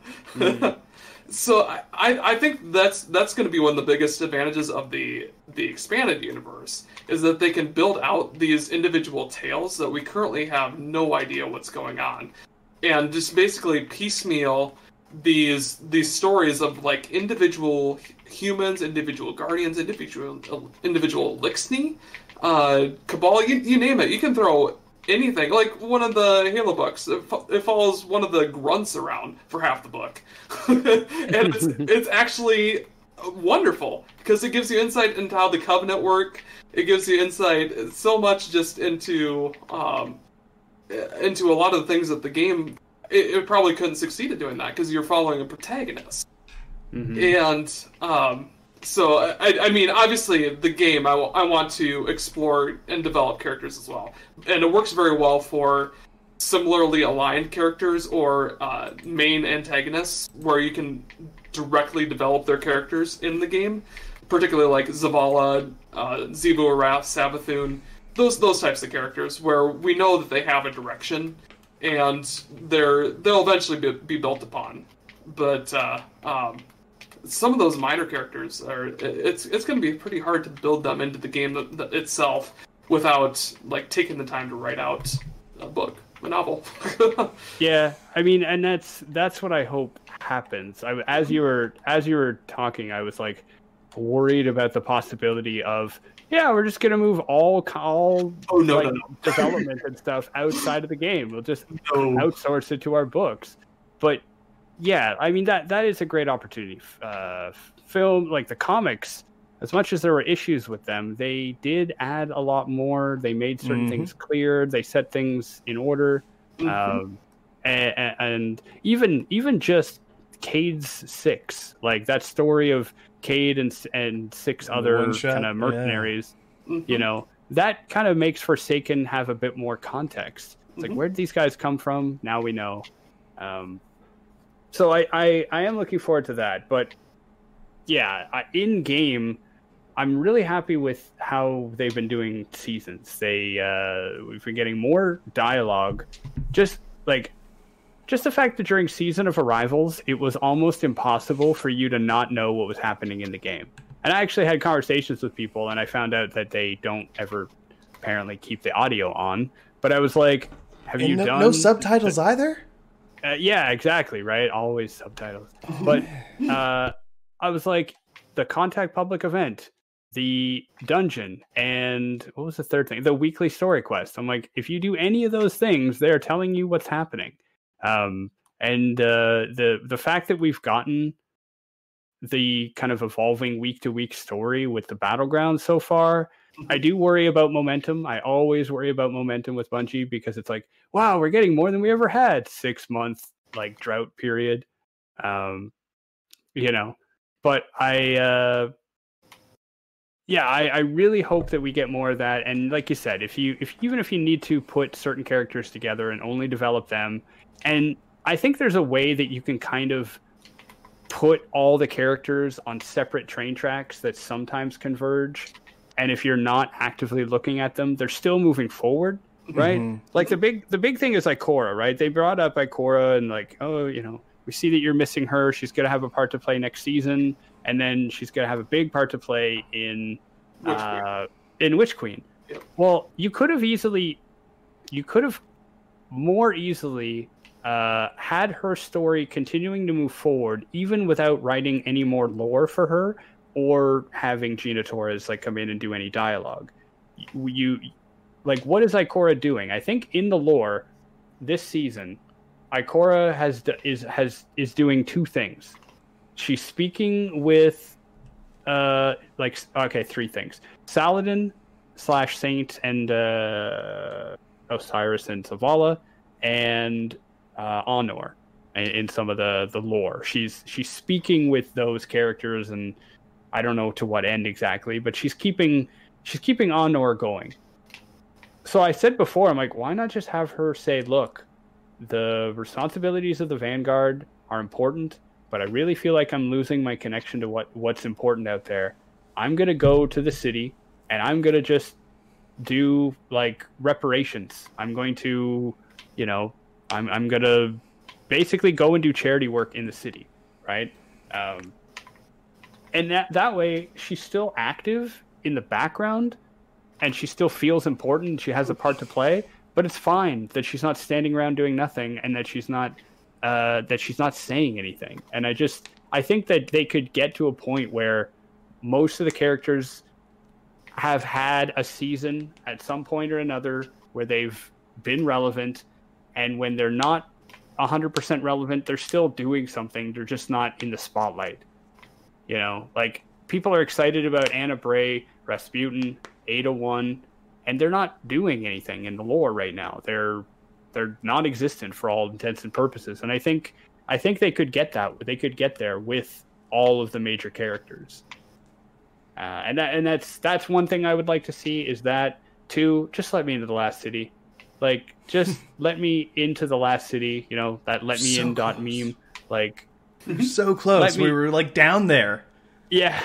S1: So I think that's going to be one of the biggest advantages of the expanded universe, is that they can build out these individual tales that we currently have no idea what's going on, and just basically piecemeal these stories of like individual humans, individual guardians, individual Lixney, Cabal, you name it. You can throw anything. Like one of the Halo books, it follows one of the grunts around for half the book. And it's actually wonderful, because it gives you insight into how the Covenant work. It gives you insight so much just into a lot of the things that the game, it probably couldn't succeed at doing that, because you're following a protagonist. And so, I mean, obviously, the game, I want to explore and develop characters as well. And it works very well for similarly aligned characters or main antagonists, where you can directly develop their characters in the game. Particularly like Zavala, Zebu Arath, Savathun, those types of characters, where we know that they have a direction, and they'll eventually be built upon. But some of those minor characters it's going to be pretty hard to build them into the game itself without like taking the time to write out a novel.
S3: Yeah, I mean, and that's what I hope happens. As you were talking, I was like worried about the possibility of, yeah, we're just gonna move all development and stuff outside of the game. We'll just outsource it to our books. But yeah, I mean that is a great opportunity. Film, like the comics, as much as there were issues with them, they did add a lot more. They made certain things clear. They set things in order, and even just Cade's 6, like that story of Cade and 6 other kind of mercenaries. Yeah. You know, that kind of makes Forsaken have a bit more context. It's like, where did these guys come from? Now we know. So I am looking forward to that. But yeah, in game, I'm really happy with how they've been doing seasons. We've been getting more dialogue. Just the fact that during Season of Arrivals, it was almost impossible for you to not know what was happening in the game. And I actually had conversations with people, and I found out that they don't ever apparently keep the audio on. But I was like, have you done...
S2: No subtitles either?
S3: Yeah, exactly, right? Always subtitles. But I was like, the Contact Public event, the dungeon, and what was the third thing? The weekly story quest. I'm like, if you do any of those things, they're telling you what's happening. And the fact that we've gotten the kind of evolving week-to-week story with the Battlegrounds so far, I do worry about momentum. I always worry about momentum with Bungie, because it's like, wow, we're getting more than we ever had. 6-month like drought period, you know. But I really hope that we get more of that. And like you said, even if you need to put certain characters together and only develop them, and I think there's a way that you can kind of put all the characters on separate train tracks that sometimes converge. and if you're not actively looking at them, they're still moving forward, right? Like the big thing is Ikora, right? They brought up Ikora and like, oh, you know, we see that you're missing her. She's going to have a part to play next season, and then she's going to have a big part to play in Witch Queen.
S1: Yep.
S3: Well, you could have more easily had her story continuing to move forward, even without writing any more lore for her or having Gina Torres like come in and do any dialogue. You like, what is Ikora doing? I think in the lore this season, Ikora is doing two things. She's speaking with three things: Saladin / Saint and Osiris and Zavala, and Honor in some of the lore. She's speaking with those characters, and I don't know to what end exactly, but she's keeping Honor going. So I said before, I'm like, why not just have her say, look, the responsibilities of the Vanguard are important, but I really feel like I'm losing my connection to what's important out there. I'm going to go to the city, and I'm going to just do, like, reparations. I'm going to, you know, I'm going to basically go and do charity work in the city, right? And that way, she's still active in the background, and she still feels important. She has a part to play, but it's fine that she's not standing around doing nothing, and that she's not saying anything. And I think that they could get to a point where most of the characters have had a season at some point or another where they've been relevant, and when they're not 100% relevant, they're still doing something. They're just not in the spotlight. You know, like, people are excited about Anna Bray, Rasputin, Ada 1, and they're not doing anything in the lore right now. They're non-existent for all intents and purposes. And I think they could get that. They could get there with all of the major characters. And that's one thing I would like to see, is that. Two, just let me into the last city. Like, just let me into the last city. You know, that let me in dot meme. Like,
S2: we're so close. We were like down there.
S3: Yeah.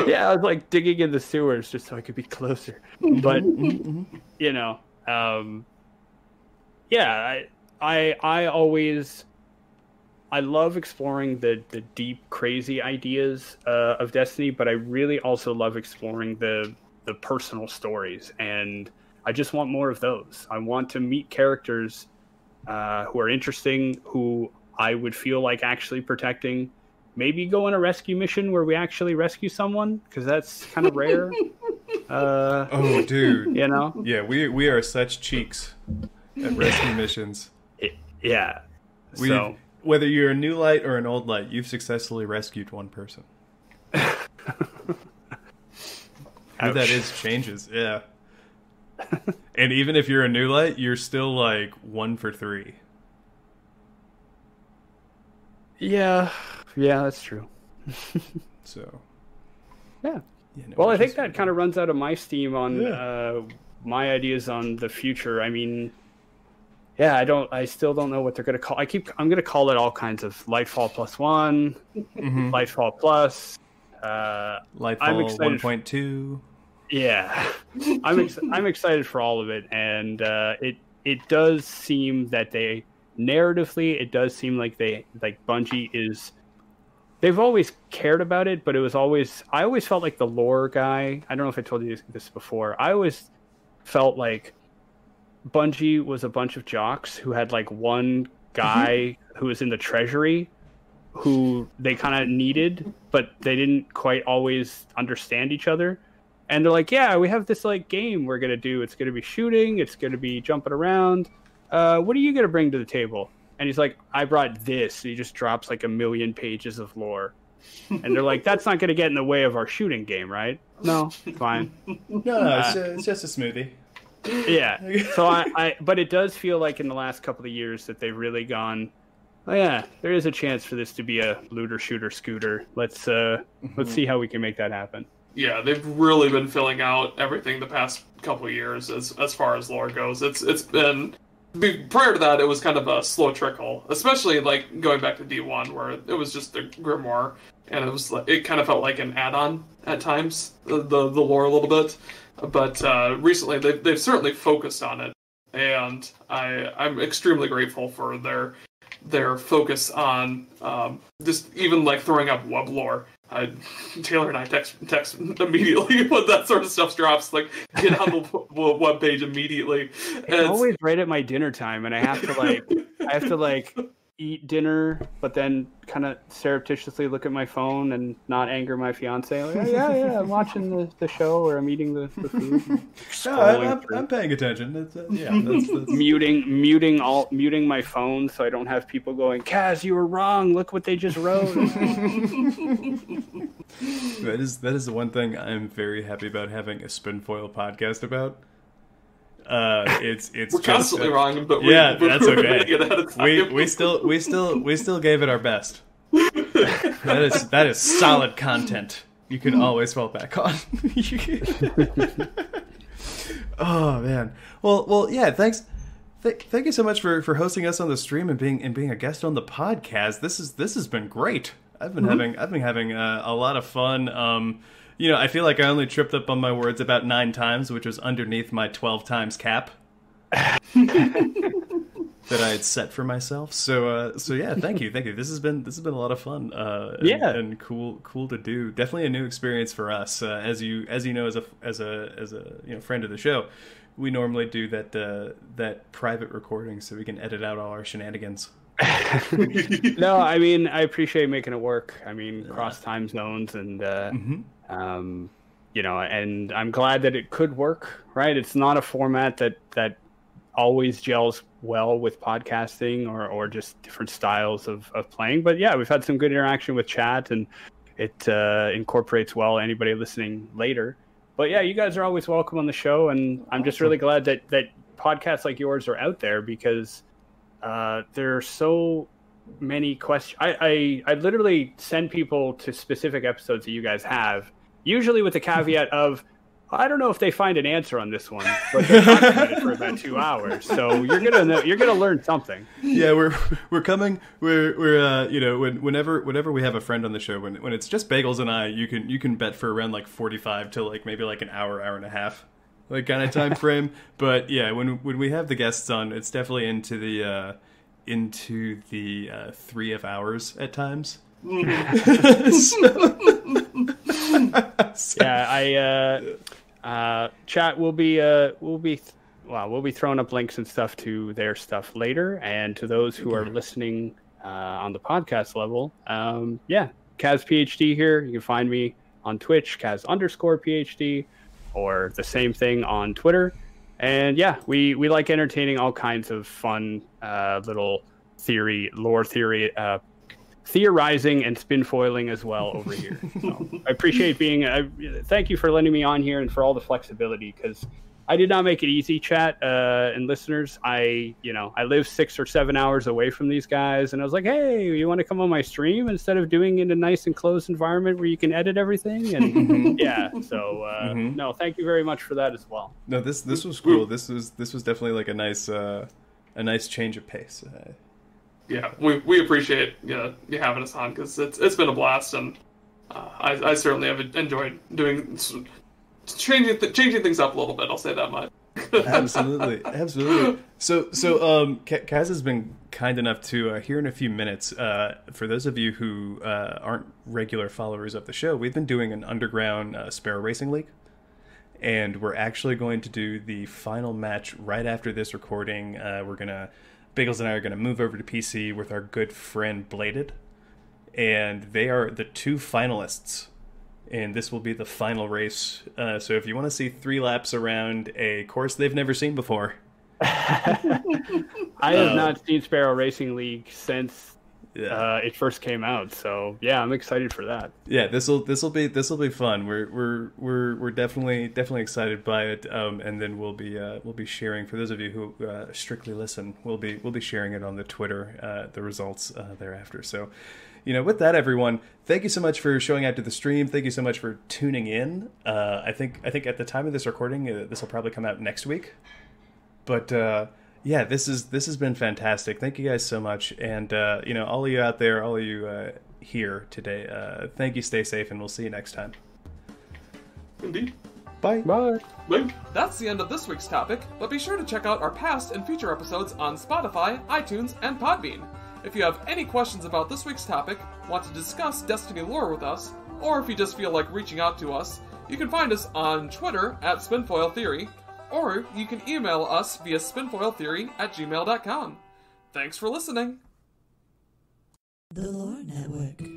S3: Yeah, I was like digging in the sewers just so I could be closer. But you know, yeah, I love exploring the deep, crazy ideas of Destiny, but I really also love exploring the personal stories, and I just want more of those. I want to meet characters who are interesting, who I would feel like actually protecting. Maybe go on a rescue mission where we actually rescue someone, because that's kind of rare.
S2: Oh, dude.
S3: You know?
S2: Yeah, we are such cheeks at rescue missions.
S3: Yeah.
S2: So, whether you're a new light or an old light, you've successfully rescued one person. Who that is changes, yeah. And even if you're a new light, you're still like 1 for 3.
S3: Yeah, that's true.
S2: So,
S3: yeah.
S2: No,
S3: well, I think that kind of runs out of my steam on my ideas on the future. I mean, yeah, I still don't know what they're going to call. I'm going to call it all kinds of Lightfall +1, Lightfall Plus,
S2: Lightfall 1.2.
S3: Yeah, I'm excited for all of it, and it does seem that narratively, it does seem like Bungie they've always cared about it, but I always felt like the lore guy. I don't know if I told you this before. I always felt like Bungie was a bunch of jocks who had like one guy who was in the treasury who they kind of needed, but they didn't quite always understand each other. And they're like, yeah, we have this like game we're going to do. It's going to be shooting. It's going to be jumping around. What are you going to bring to the table? And he's like, I brought this. And he just drops like 1 million pages of lore. And they're like, that's not going to get in the way of our shooting game, right? No, fine.
S2: No, it's just a smoothie.
S3: Yeah. So but it does feel like in the last couple of years that they've really gone, oh yeah, there is a chance for this to be a looter, shooter, scooter. Let's see how we can make that happen.
S1: Yeah, they've really been filling out everything the past couple of years as far as lore goes. It's been prior to that, it was kind of a slow trickle, especially like going back to D1, where it was just the grimoire, and it kind of felt like an add-on at times, the lore a little bit. But recently, they've certainly focused on it, and I'm extremely grateful for their focus on just even like throwing up web lore. Taylor and I text immediately when that sort of stuff drops. Like, get on the web page immediately.
S3: It's always right at my dinner time, and I have to eat dinner, but then kind of surreptitiously look at my phone and not anger my fiance. Like, yeah, I'm watching the show, or I'm eating the food.
S2: I'm paying attention. That's
S3: muting my phone so I don't have people going, Kaz, you were wrong. Look what they just wrote.
S2: That is the one thing I'm very happy about having a Spinfoil podcast about. It's
S1: we're constantly wrong, but
S2: that's okay. We still gave it our best. That is solid content. You can always fall back on. Oh man. Well, yeah. Thanks. Thank you so much for hosting us on the stream and being a guest on the podcast. This has been great. I've been having a lot of fun. I feel like I only tripped up on my words about 9 times, which was underneath my 12 times cap that I had set for myself. So yeah, thank you. This has been a lot of fun. And cool to do. Definitely a new experience for us. As you know, as a friend of the show, we normally do that private recording so we can edit out all our shenanigans.
S3: No, I mean, I appreciate making it work. I mean, cross time zones and and I'm glad that it could work, right? It's not a format that always gels well with podcasting or just different styles of playing. But yeah, we've had some good interaction with chat, and it incorporates well anybody listening later. But yeah, you guys are always welcome on the show, and I'm just really glad that podcasts like yours are out there, because there are so many questions. I literally send people to specific episodes that you guys have, usually with the caveat of, I don't know if they find an answer on this one, but they're talking about it for about 2 hours, so you're gonna learn something.
S2: Yeah, we're coming. Whenever we have a friend on the show, when it's just Bagels and I, you can bet for around like 45 to like maybe like an hour and a half, like kind of time frame. But yeah, when we have the guests on, it's definitely into the 3 of hours at times.
S3: Chat will be throwing up links and stuff to their stuff later, and to those who are listening on the podcast level, Kaz PhD here. You can find me on Twitch, Kaz_PhD, or the same thing on Twitter. And yeah, we like entertaining all kinds of fun little lore theory, theorizing and spinfoiling as well over here. So I appreciate thank you for letting me on here and for all the flexibility, because I did not make it easy, chat and listeners. I live 6 or 7 hours away from these guys, and I was like, hey, you want to come on my stream instead of doing it in a nice enclosed environment where you can edit everything? And no, thank you very much for that as well.
S2: No, this was cool. This was definitely like a nice change of pace.
S1: Yeah, we appreciate you having us on, because it's been a blast, and I certainly have enjoyed doing changing things up a little bit. I'll say that much.
S2: Absolutely. So Kaz has been kind enough to here in a few minutes. For those of you who aren't regular followers of the show, we've been doing an underground Sparrow Racing League, and we're actually going to do the final match right after this recording. Bagels and I are going to move over to PC with our good friend Bladed, and they are the 2 finalists, and this will be the final race. So if you want to see 3 laps around a course they've never seen before.
S3: I have not seen Sparrow Racing League since it first came out, so yeah, I'm excited for that.
S2: Yeah, this will be fun. We're definitely excited by it, and then we'll be sharing, for those of you who strictly listen, we'll be sharing it on the Twitter, the results thereafter. So, with that, everyone, thank you so much for showing out to the stream. Thank you so much for tuning in. I think at the time of this recording, this will probably come out next week, but Yeah, this has been fantastic. Thank you guys so much, and all of you out there, all of you here today, thank you. Stay safe, and we'll see you next time.
S1: Indeed.
S2: Bye.
S3: Bye.
S1: Bye. That's the end of this week's topic, but be sure to check out our past and future episodes on Spotify, iTunes, and Podbean. If you have any questions about this week's topic, want to discuss Destiny lore with us, or if you just feel like reaching out to us, you can find us on Twitter at Spinfoil Theory, or you can email us via spinfoiltheory@gmail.com. Thanks for listening.
S4: The Lore Network.